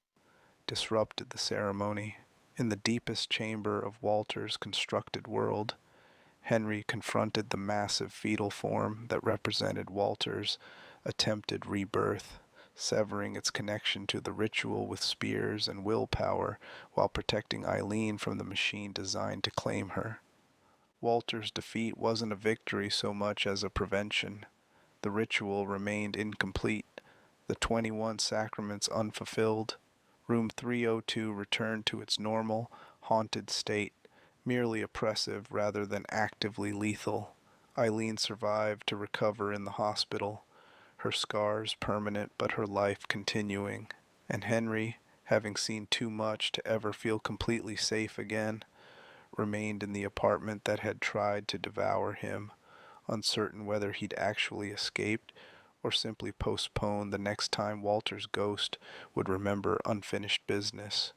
Speaker 1: disrupted the ceremony. In the deepest chamber of Walter's constructed world, Henry confronted the massive fetal form that represented Walter's attempted rebirth, severing its connection to the ritual with spears and willpower while protecting Eileen from the machine designed to claim her. Walter's defeat wasn't a victory so much as a prevention. The ritual remained incomplete, the 21 sacraments unfulfilled. Room 302 returned to its normal, haunted state, merely oppressive rather than actively lethal. Eileen survived to recover in the hospital, her scars permanent but her life continuing. And Henry, having seen too much to ever feel completely safe again, remained in the apartment that had tried to devour him, uncertain whether he'd actually escaped or simply postponed the next time Walter's ghost would remember unfinished business.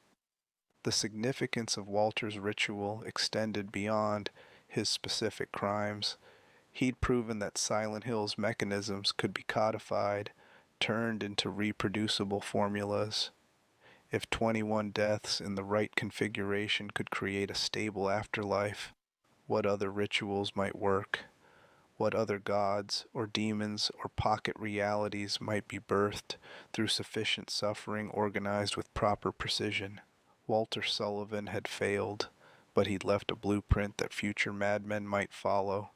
Speaker 1: The significance of Walter's ritual extended beyond his specific crimes. He'd proven that Silent Hill's mechanisms could be codified, turned into reproducible formulas. If 21 deaths in the right configuration could create a stable afterlife, what other rituals might work? What other gods or demons or pocket realities might be birthed through sufficient suffering organized with proper precision? Walter Sullivan had failed, but he'd left a blueprint that future madmen might follow,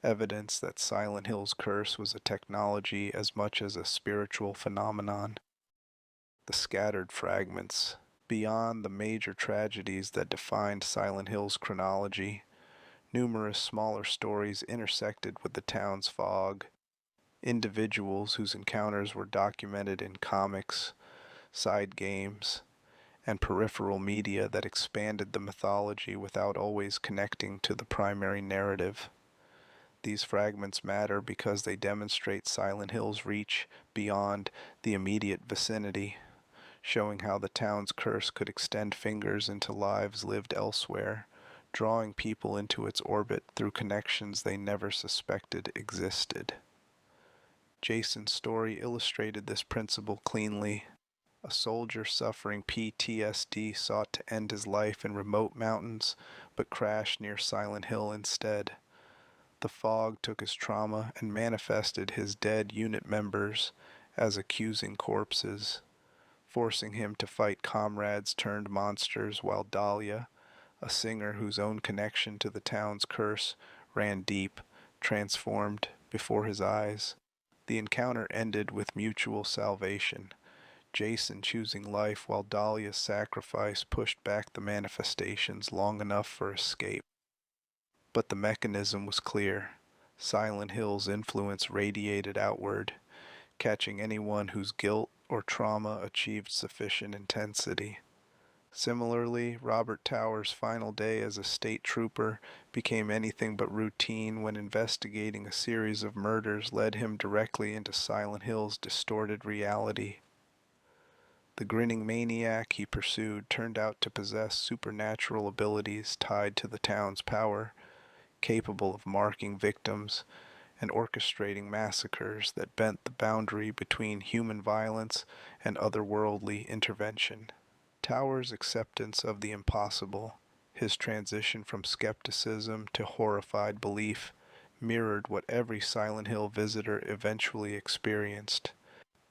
Speaker 1: evidence that Silent Hill's curse was a technology as much as a spiritual phenomenon. The scattered fragments. Beyond the major tragedies that defined Silent Hill's chronology, numerous smaller stories intersected with the town's fog. Individuals whose encounters were documented in comics, side games, and peripheral media that expanded the mythology without always connecting to the primary narrative. These fragments matter because they demonstrate Silent Hill's reach beyond the immediate vicinity, showing how the town's curse could extend fingers into lives lived elsewhere, drawing people into its orbit through connections they never suspected existed. Jason's story illustrated this principle cleanly. A soldier suffering PTSD sought to end his life in remote mountains, but crashed near Silent Hill instead. The fog took his trauma and manifested his dead unit members as accusing corpses, forcing him to fight comrades turned monsters, while Dahlia, a singer whose own connection to the town's curse ran deep, transformed before his eyes. The encounter ended with mutual salvation, Jason choosing life while Dahlia's sacrifice pushed back the manifestations long enough for escape. But the mechanism was clear. Silent Hill's influence radiated outward, catching anyone whose guilt or trauma achieved sufficient intensity. Similarly, Robert Tower's final day as a state trooper became anything but routine when investigating a series of murders led him directly into Silent Hill's distorted reality. The grinning maniac he pursued turned out to possess supernatural abilities tied to the town's power, capable of marking victims and orchestrating massacres that bent the boundary between human violence and otherworldly intervention. Tower's acceptance of the impossible, his transition from skepticism to horrified belief, mirrored what every Silent Hill visitor eventually experienced.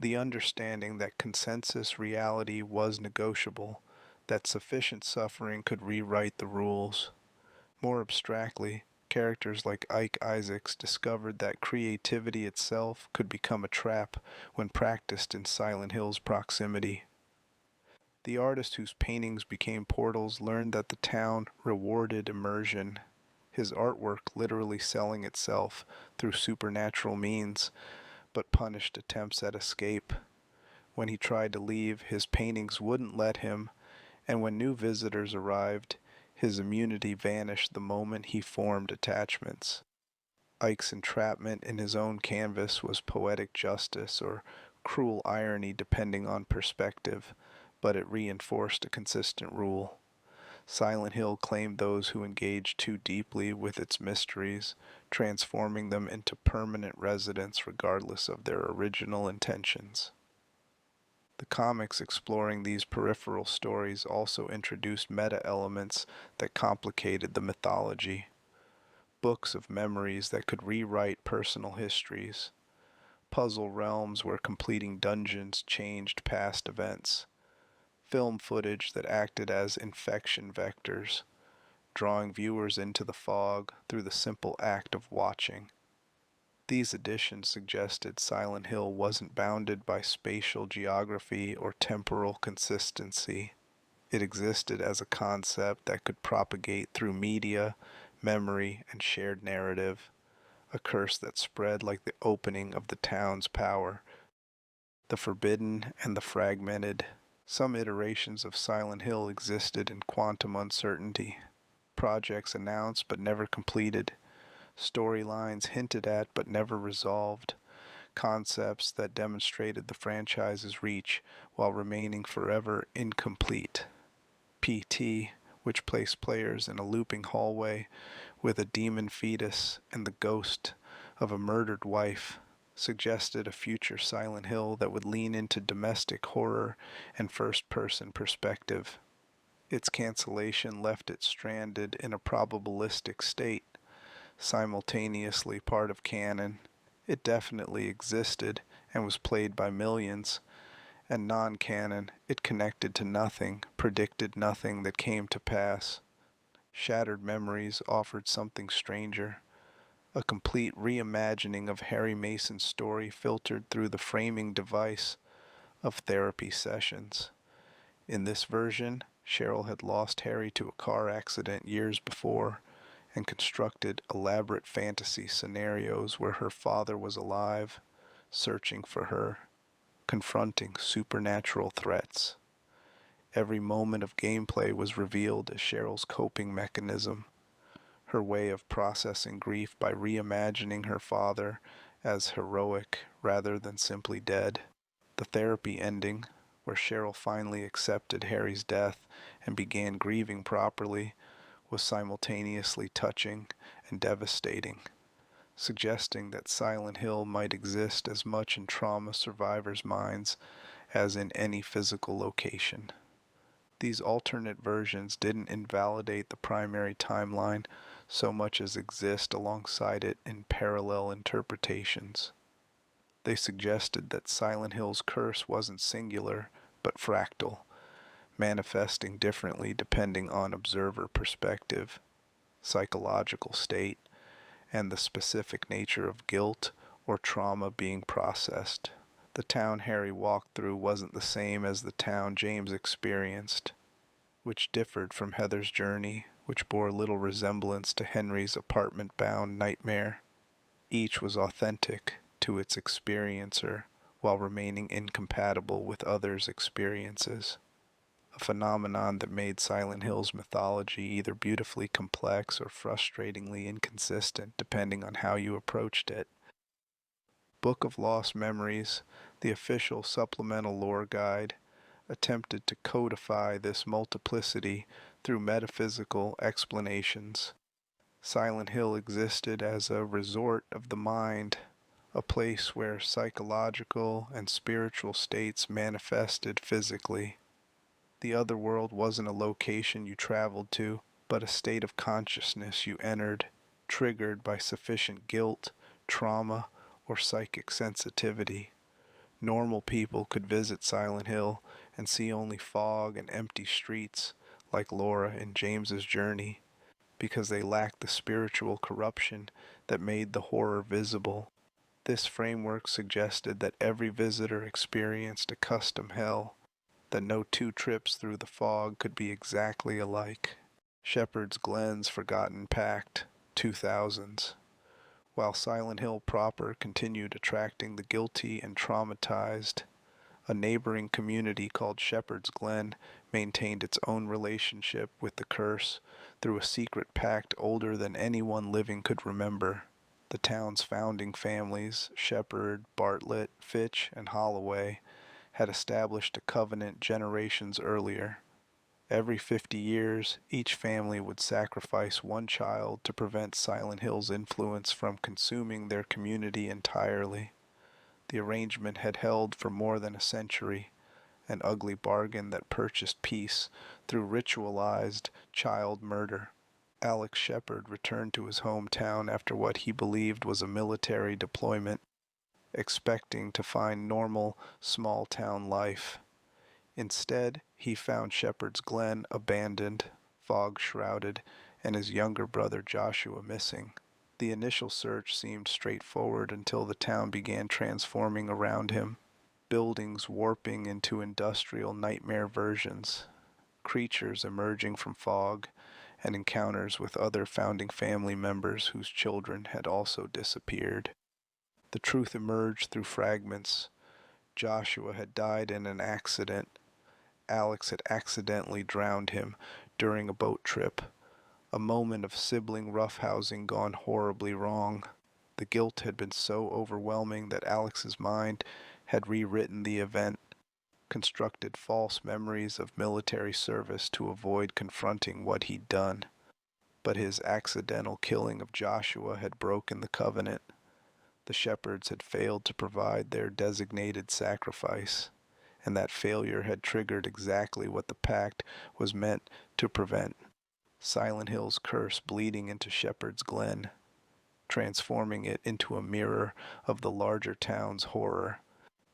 Speaker 1: The understanding that consensus reality was negotiable, that sufficient suffering could rewrite the rules. More abstractly, characters like Ike Isaacs discovered that creativity itself could become a trap when practiced in Silent Hill's proximity. The artist whose paintings became portals learned that the town rewarded immersion, his artwork literally selling itself through supernatural means, but punished attempts at escape. When he tried to leave, his paintings wouldn't let him, and when new visitors arrived, his immunity vanished the moment he formed attachments. Ike's entrapment in his own canvas was poetic justice or cruel irony depending on perspective, but it reinforced a consistent rule. Silent Hill claimed those who engaged too deeply with its mysteries, transforming them into permanent residents regardless of their original intentions. The comics exploring these peripheral stories also introduced meta-elements that complicated the mythology. Books of memories that could rewrite personal histories. Puzzle realms where completing dungeons changed past events. Film footage that acted as infection vectors, drawing viewers into the fog through the simple act of watching. These additions suggested Silent Hill wasn't bounded by spatial geography or temporal consistency. It existed as a concept that could propagate through media, memory, and shared narrative, a curse that spread like the opening of the town's power, the forbidden and the fragmented. Some iterations of Silent Hill existed in quantum uncertainty, projects announced but never completed, storylines hinted at but never resolved, concepts that demonstrated the franchise's reach while remaining forever incomplete. PT, which placed players in a looping hallway with a demon fetus and the ghost of a murdered wife, suggested a future Silent Hill that would lean into domestic horror and first-person perspective. Its cancellation left it stranded in a probabilistic state, simultaneously part of canon. It definitely existed and was played by millions, and non-canon, it connected to nothing, predicted nothing that came to pass. Shattered Memories offered something stranger, a complete reimagining of Harry Mason's story filtered through the framing device of therapy sessions. In this version, Cheryl had lost Harry to a car accident years before and constructed elaborate fantasy scenarios where her father was alive, searching for her, confronting supernatural threats. Every moment of gameplay was revealed as Cheryl's coping mechanism, her way of processing grief by reimagining her father as heroic rather than simply dead. The therapy ending, where Cheryl finally accepted Harry's death and began grieving properly, was simultaneously touching and devastating, suggesting that Silent Hill might exist as much in trauma survivors' minds as in any physical location. These alternate versions didn't invalidate the primary timeline so much as exist alongside it in parallel interpretations. They suggested that Silent Hill's curse wasn't singular, but fractal, manifesting differently depending on observer perspective, psychological state, and the specific nature of guilt or trauma being processed. The town Harry walked through wasn't the same as the town James experienced, which differed from Heather's journey, which bore little resemblance to Henry's apartment-bound nightmare. Each was authentic to its experiencer while remaining incompatible with others' experiences, a phenomenon that made Silent Hill's mythology either beautifully complex or frustratingly inconsistent depending on how you approached it. Book of Lost Memories, the official supplemental lore guide, attempted to codify this multiplicity through metaphysical explanations. Silent Hill existed as a resort of the mind, a place where psychological and spiritual states manifested physically. The other world wasn't a location you traveled to, but a state of consciousness you entered, triggered by sufficient guilt, trauma, or psychic sensitivity. Normal people could visit Silent Hill and see only fog and empty streets, like Laura in James's journey, because they lacked the spiritual corruption that made the horror visible. This framework suggested that every visitor experienced a custom hell, that no two trips through the fog could be exactly alike. Shepherd's Glen's Forgotten Pact, 2000s. While Silent Hill proper continued attracting the guilty and traumatized, a neighboring community called Shepherd's Glen maintained its own relationship with the curse through a secret pact older than anyone living could remember. The town's founding families, Shepherd, Bartlett, Fitch, and Holloway, had established a covenant generations earlier. Every 50 years, each family would sacrifice one child to prevent Silent Hill's influence from consuming their community entirely. The arrangement had held for more than a century, an ugly bargain that purchased peace through ritualized child murder. Alex Shepard returned to his hometown after what he believed was a military deployment, expecting to find normal, small-town life. Instead, he found Shepherd's Glen abandoned, fog-shrouded, and his younger brother Joshua missing. The initial search seemed straightforward until the town began transforming around him, buildings warping into industrial nightmare versions, creatures emerging from fog, and encounters with other founding family members whose children had also disappeared. The truth emerged through fragments. Joshua had died in an accident. Alex had accidentally drowned him during a boat trip, a moment of sibling roughhousing gone horribly wrong. The guilt had been so overwhelming that Alex's mind had rewritten the event, constructed false memories of military service to avoid confronting what he'd done. But his accidental killing of Joshua had broken the covenant. The shepherds had failed to provide their designated sacrifice, and that failure had triggered exactly what the pact was meant to prevent. Silent Hill's curse bleeding into Shepherd's Glen, transforming it into a mirror of the larger town's horror.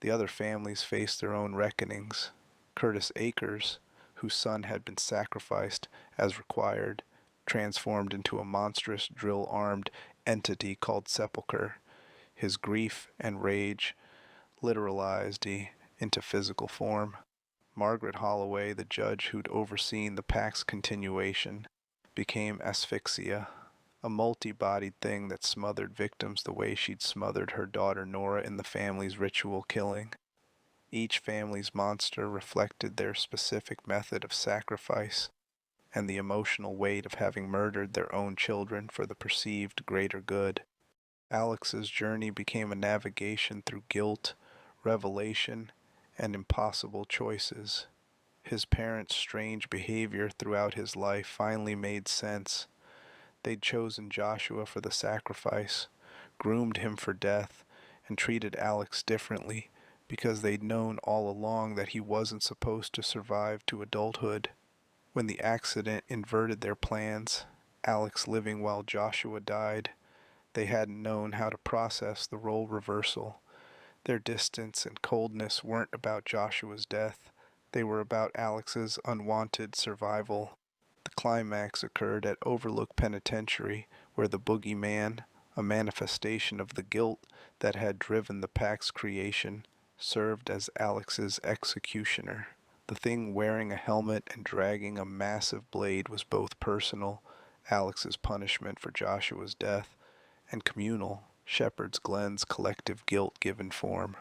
Speaker 1: The other families faced their own reckonings. Curtis Akers, whose son had been sacrificed as required, transformed into a monstrous drill-armed entity called Sepulchre. His grief and rage literalized into physical form. Margaret Holloway, the judge who'd overseen the pact's continuation, became asphyxia, a multi-bodied thing that smothered victims the way she'd smothered her daughter Nora in the family's ritual killing. Each family's monster reflected their specific method of sacrifice, and the emotional weight of having murdered their own children for the perceived greater good. Alex's journey became a navigation through guilt, revelation, and impossible choices. His parents' strange behavior throughout his life finally made sense. They'd chosen Joshua for the sacrifice, groomed him for death, and treated Alex differently because they'd known all along that he wasn't supposed to survive to adulthood. When the accident inverted their plans, Alex living while Joshua died, they hadn't known how to process the role reversal. Their distance and coldness weren't about Joshua's death. They were about Alex's unwanted survival. The climax occurred at Overlook Penitentiary, where the boogeyman, a manifestation of the guilt that had driven the pact's creation, served as Alex's executioner. The thing wearing a helmet and dragging a massive blade was both personal, Alex's punishment for Joshua's death, and communal, Shepherd's Glen's collective guilt given form.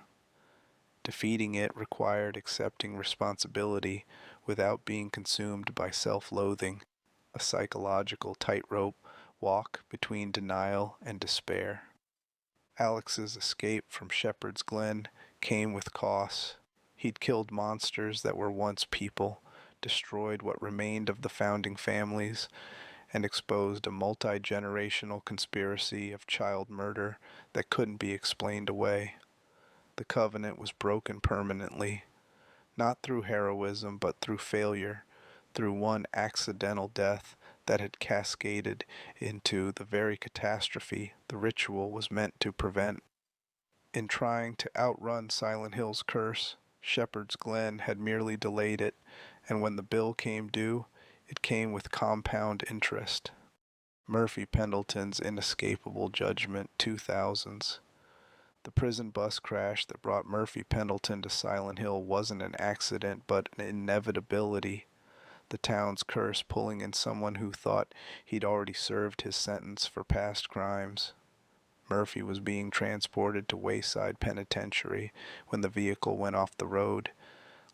Speaker 1: Defeating it required accepting responsibility without being consumed by self-loathing, a psychological tightrope walk between denial and despair. Alex's escape from Shepherd's Glen came with costs. He'd killed monsters that were once people, destroyed what remained of the founding families, and exposed a multi-generational conspiracy of child murder that couldn't be explained away. The covenant was broken permanently, not through heroism but through failure, through one accidental death that had cascaded into the very catastrophe the ritual was meant to prevent. In trying to outrun Silent Hill's curse, Shepherd's Glen had merely delayed it, and when the bill came due, it came with compound interest. Murphy Pendleton's inescapable judgment 2000s. The prison bus crash that brought Murphy Pendleton to Silent Hill wasn't an accident but an inevitability, the town's curse pulling in someone who thought he'd already served his sentence for past crimes. Murphy was being transported to Wayside Penitentiary when the vehicle went off the road,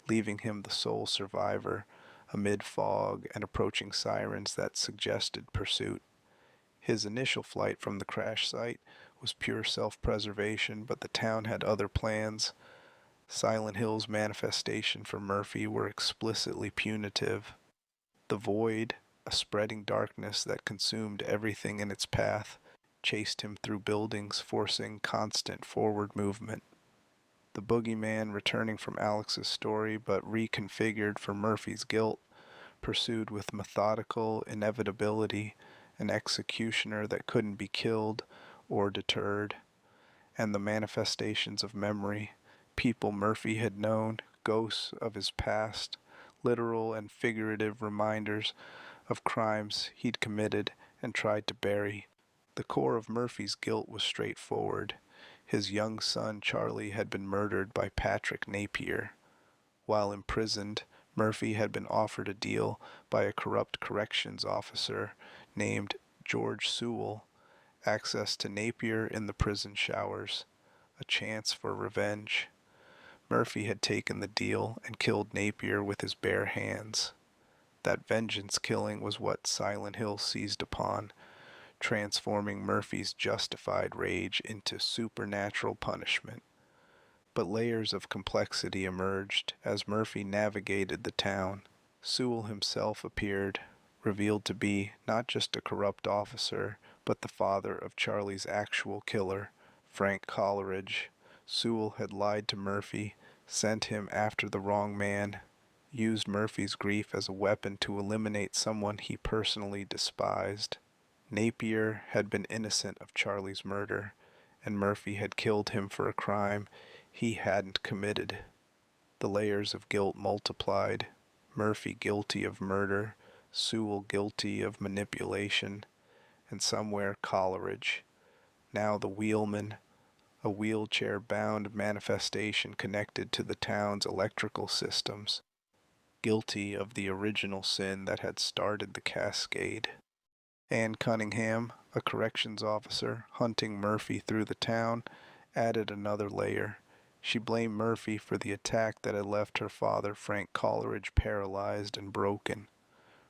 Speaker 1: leaving him the sole survivor amid fog and approaching sirens that suggested pursuit. His initial flight from the crash site was pure self-preservation, but the town had other plans. Silent Hill's manifestation for Murphy were explicitly punitive. The void, a spreading darkness that consumed everything in its path, chased him through buildings, forcing constant forward movement. The boogeyman returning from Alex's story but reconfigured for Murphy's guilt, pursued with methodical inevitability, an executioner that couldn't be killed or deterred, and the manifestations of memory, people Murphy had known, ghosts of his past, literal and figurative reminders of crimes he'd committed and tried to bury. The core of Murphy's guilt was straightforward. His young son Charlie had been murdered by Patrick Napier. While imprisoned, Murphy had been offered a deal by a corrupt corrections officer named George Sewell, access to Napier in the prison showers, a chance for revenge. Murphy had taken the deal and killed Napier with his bare hands. That vengeance killing was what Silent Hill seized upon, transforming Murphy's justified rage into supernatural punishment. But layers of complexity emerged as Murphy navigated the town. Sewell himself appeared, revealed to be not just a corrupt officer, but the father of Charlie's actual killer, Frank Coleridge. Sewell had lied to Murphy, sent him after the wrong man, used Murphy's grief as a weapon to eliminate someone he personally despised. Napier had been innocent of Charlie's murder, and Murphy had killed him for a crime he hadn't committed. The layers of guilt multiplied. Murphy guilty of murder, Sewell guilty of manipulation, and somewhere Coleridge, now the wheelman, a wheelchair-bound manifestation connected to the town's electrical systems, guilty of the original sin that had started the cascade. Ann Cunningham, a corrections officer hunting Murphy through the town, added another layer. She blamed Murphy for the attack that had left her father, Frank Coleridge, paralyzed and broken.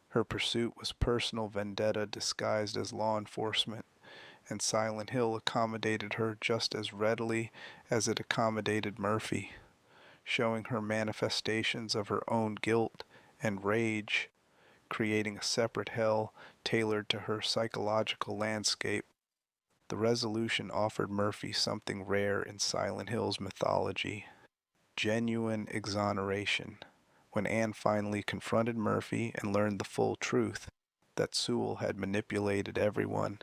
Speaker 1: Her pursuit was personal vendetta disguised as law enforcement, and Silent Hill accommodated her just as readily as it accommodated Murphy, showing her manifestations of her own guilt and rage, creating a separate hell tailored to her psychological landscape. The resolution offered Murphy something rare in Silent Hill's mythology: genuine exoneration. When Anne finally confronted Murphy and learned the full truth, that Sewell had manipulated everyone,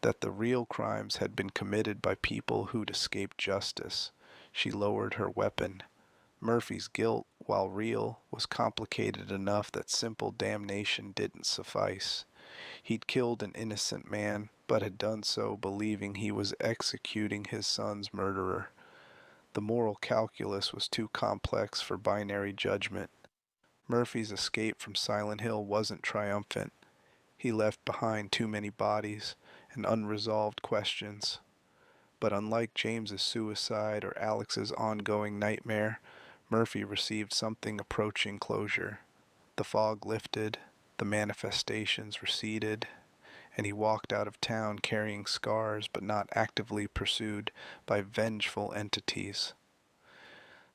Speaker 1: that the real crimes had been committed by people who'd escaped justice, she lowered her weapon. Murphy's guilt, while real, was complicated enough that simple damnation didn't suffice. He'd killed an innocent man, but had done so believing he was executing his son's murderer. The moral calculus was too complex for binary judgment. Murphy's escape from Silent Hill wasn't triumphant. He left behind too many bodies and unresolved questions. But unlike James's suicide or Alex's ongoing nightmare, Murphy received something approaching closure. The fog lifted, the manifestations receded, and he walked out of town carrying scars but not actively pursued by vengeful entities.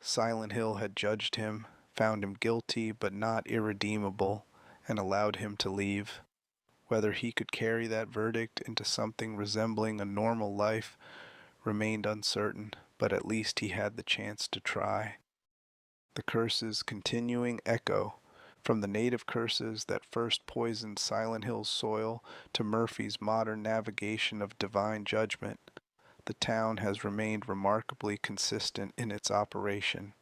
Speaker 1: Silent Hill had judged him, found him guilty but not irredeemable, and allowed him to leave. Whether he could carry that verdict into something resembling a normal life remained uncertain, but at least he had the chance to try. The curse's continuing echo, from the native curses that first poisoned Silent Hill's soil to Murphy's modern navigation of divine judgment, the town has remained remarkably consistent in its operation.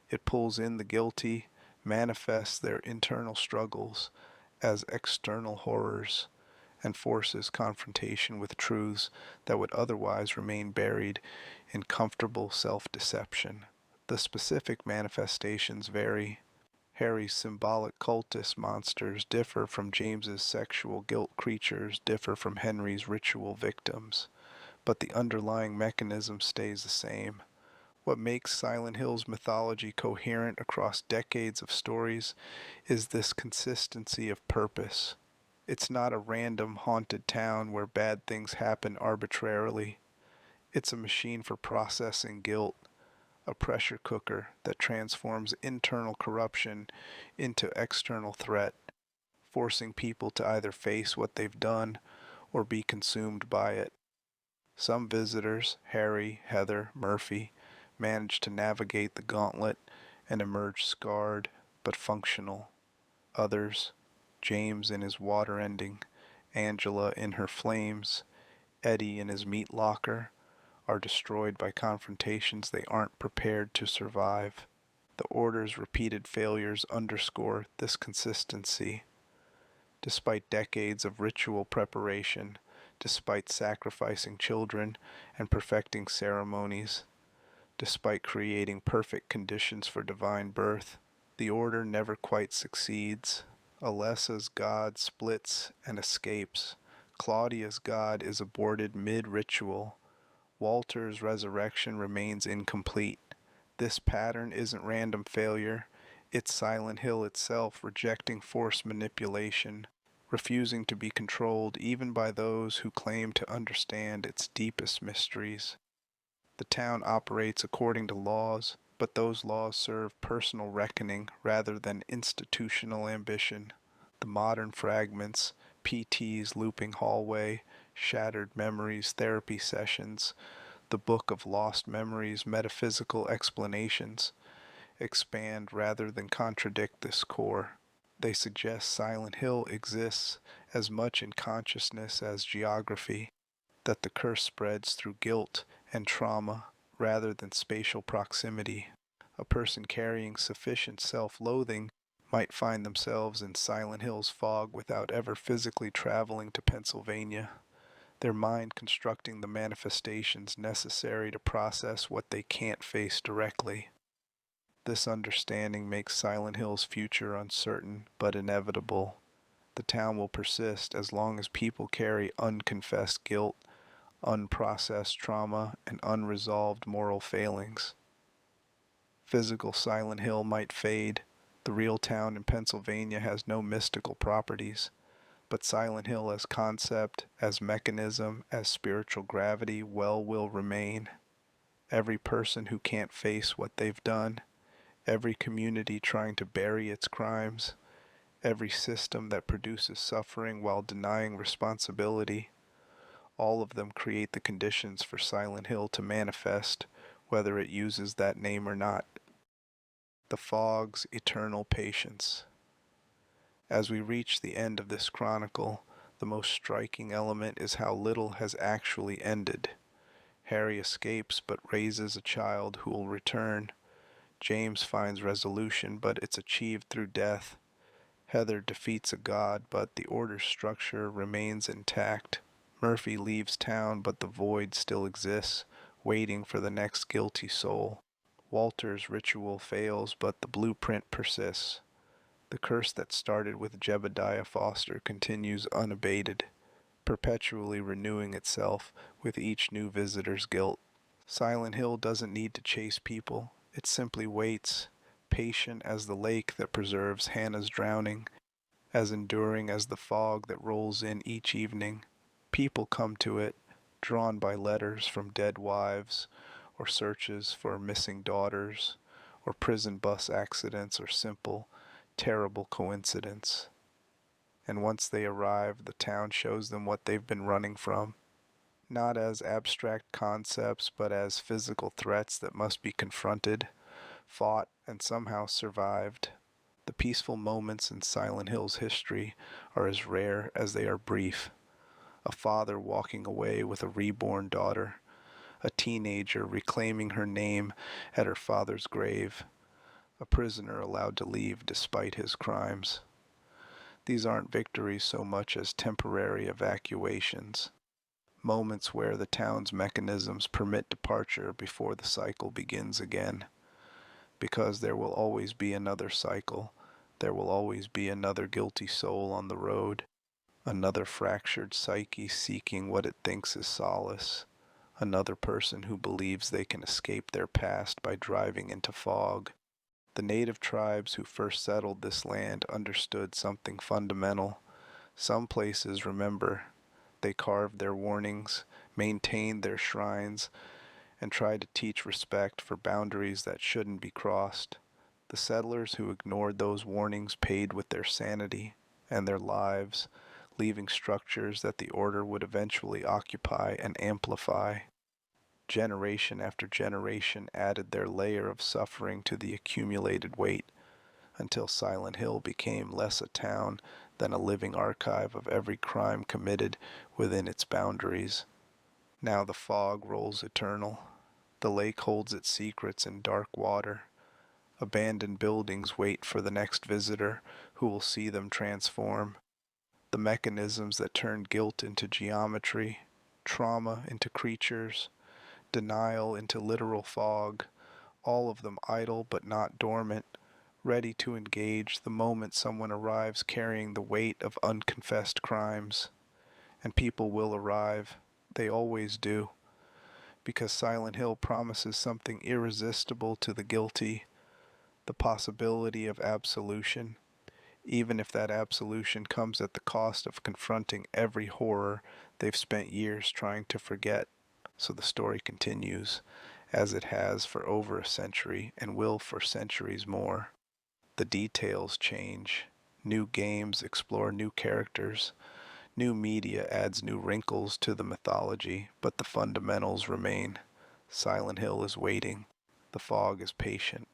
Speaker 1: It pulls in the guilty, manifests their internal struggles as external horrors, and forces confrontation with truths that would otherwise remain buried in comfortable self-deception. The specific manifestations vary. Harry's symbolic cultist monsters differ from James's sexual guilt creatures differ from Henry's ritual victims, but the underlying mechanism stays the same. What makes Silent Hill's mythology coherent across decades of stories is this consistency of purpose. It's not a random haunted town where bad things happen arbitrarily. It's a machine for processing guilt, a pressure cooker that transforms internal corruption into external threat, forcing people to either face what they've done or be consumed by it. Some visitors, Harry, Heather, Murphy, manage to navigate the gauntlet and emerge scarred but functional. Others, James in his water ending, Angela in her flames, Eddie in his meat locker, are destroyed by confrontations they aren't prepared to survive. The Order's repeated failures underscore this consistency. Despite decades of ritual preparation, despite sacrificing children and perfecting ceremonies, despite creating perfect conditions for divine birth, the Order never quite succeeds. Alessa's god splits and escapes. Claudia's god is aborted mid-ritual. Walter's resurrection remains incomplete. This pattern isn't random failure. It's Silent Hill itself rejecting forced manipulation, refusing to be controlled even by those who claim to understand its deepest mysteries. The town operates according to laws, but those laws serve personal reckoning rather than institutional ambition. The modern fragments, PT's looping hallway, shattered memories therapy sessions, the Book of Lost Memories metaphysical explanations, expand rather than contradict this core. They suggest Silent Hill exists as much in consciousness as geography, that the curse spreads through guilt and trauma rather than spatial proximity. A person carrying sufficient self-loathing might find themselves in Silent Hill's fog without ever physically traveling to Pennsylvania, their mind constructing the manifestations necessary to process what they can't face directly. This understanding makes Silent Hill's future uncertain but inevitable. The town will persist as long as people carry unconfessed guilt, unprocessed trauma, and unresolved moral failings. Physical Silent Hill might fade, The real town in Pennsylvania has no mystical properties, but Silent Hill as concept, as mechanism, as spiritual gravity will remain. Every person who can't face what they've done, every community trying to bury its crimes, every system that produces suffering while denying responsibility, all of them create the conditions for Silent Hill to manifest, whether it uses that name or not. The fog's eternal patience. As we reach the end of this chronicle, the most striking element is how little has actually ended. Harry escapes but raises a child who will return. James finds resolution, but it's achieved through death. Heather defeats a god, but the order's structure remains intact. Murphy leaves town, but the void still exists, waiting for the next guilty soul. Walter's ritual fails, but the blueprint persists. The curse that started with Jebidiah Foster continues unabated, perpetually renewing itself with each new visitor's guilt. Silent Hill doesn't need to chase people. It simply waits, patient as the lake that preserves Hannah's drowning, as enduring as the fog that rolls in each evening. People come to it, drawn by letters from dead wives, or searches for missing daughters, or prison bus accidents, or simple, terrible coincidence. And once they arrive, the town shows them what they've been running from, not as abstract concepts, but as physical threats that must be confronted, fought, and somehow survived. The peaceful moments in Silent Hill's history are as rare as they are brief. A father walking away with a reborn daughter, a teenager reclaiming her name at her father's grave, a prisoner allowed to leave despite his crimes. These aren't victories so much as temporary evacuations, moments where the town's mechanisms permit departure before the cycle begins again. Because there will always be another cycle, there will always be another guilty soul on the road, another fractured psyche seeking what it thinks is solace, another person who believes they can escape their past by driving into fog. The native tribes who first settled this land understood something fundamental. Some places remember. They carved their warnings, maintained their shrines, and tried to teach respect for boundaries that shouldn't be crossed. The settlers who ignored those warnings paid with their sanity and their lives, leaving structures that the order would eventually occupy and amplify. Generation after generation added their layer of suffering to the accumulated weight, until Silent Hill became less a town than a living archive of every crime committed within its boundaries. Now the fog rolls eternal. The lake holds its secrets in dark water. Abandoned buildings wait for the next visitor who will see them transform. The mechanisms that turned guilt into geometry, trauma into creatures, denial into literal fog, all of them idle but not dormant, ready to engage the moment someone arrives carrying the weight of unconfessed crimes. And people will arrive. They always do. Because Silent Hill promises something irresistible to the guilty, the possibility of absolution, even if that absolution comes at the cost of confronting every horror they've spent years trying to forget. So the story continues, as it has for over a century and will for centuries more. The details change. New games explore new characters. New media adds new wrinkles to the mythology, but the fundamentals remain. Silent Hill is waiting. The fog is patient.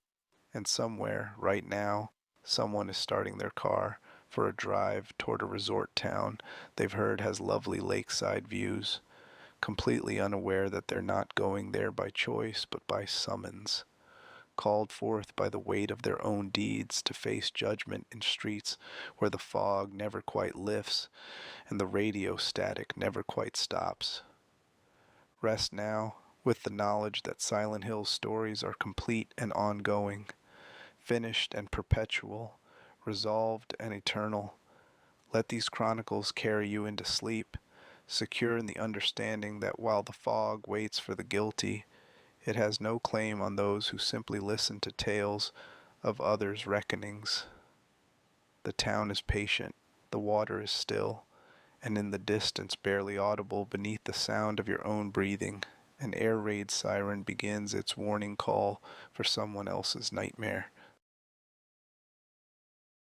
Speaker 1: And somewhere, right now, someone is starting their car for a drive toward a resort town they've heard has lovely lakeside views, completely unaware that they're not going there by choice but by summons, called forth by the weight of their own deeds to face judgment in streets where the fog never quite lifts and the radio static never quite stops. Rest now with the knowledge that Silent Hill's stories are complete and ongoing, finished and perpetual, resolved and eternal. Let these chronicles carry you into sleep, secure in the understanding that while the fog waits for the guilty, it has no claim on those who simply listen to tales of others' reckonings. The town is patient, the water is still, and in the distance barely audible beneath the sound of your own breathing, an air raid siren begins its warning call for someone else's nightmare,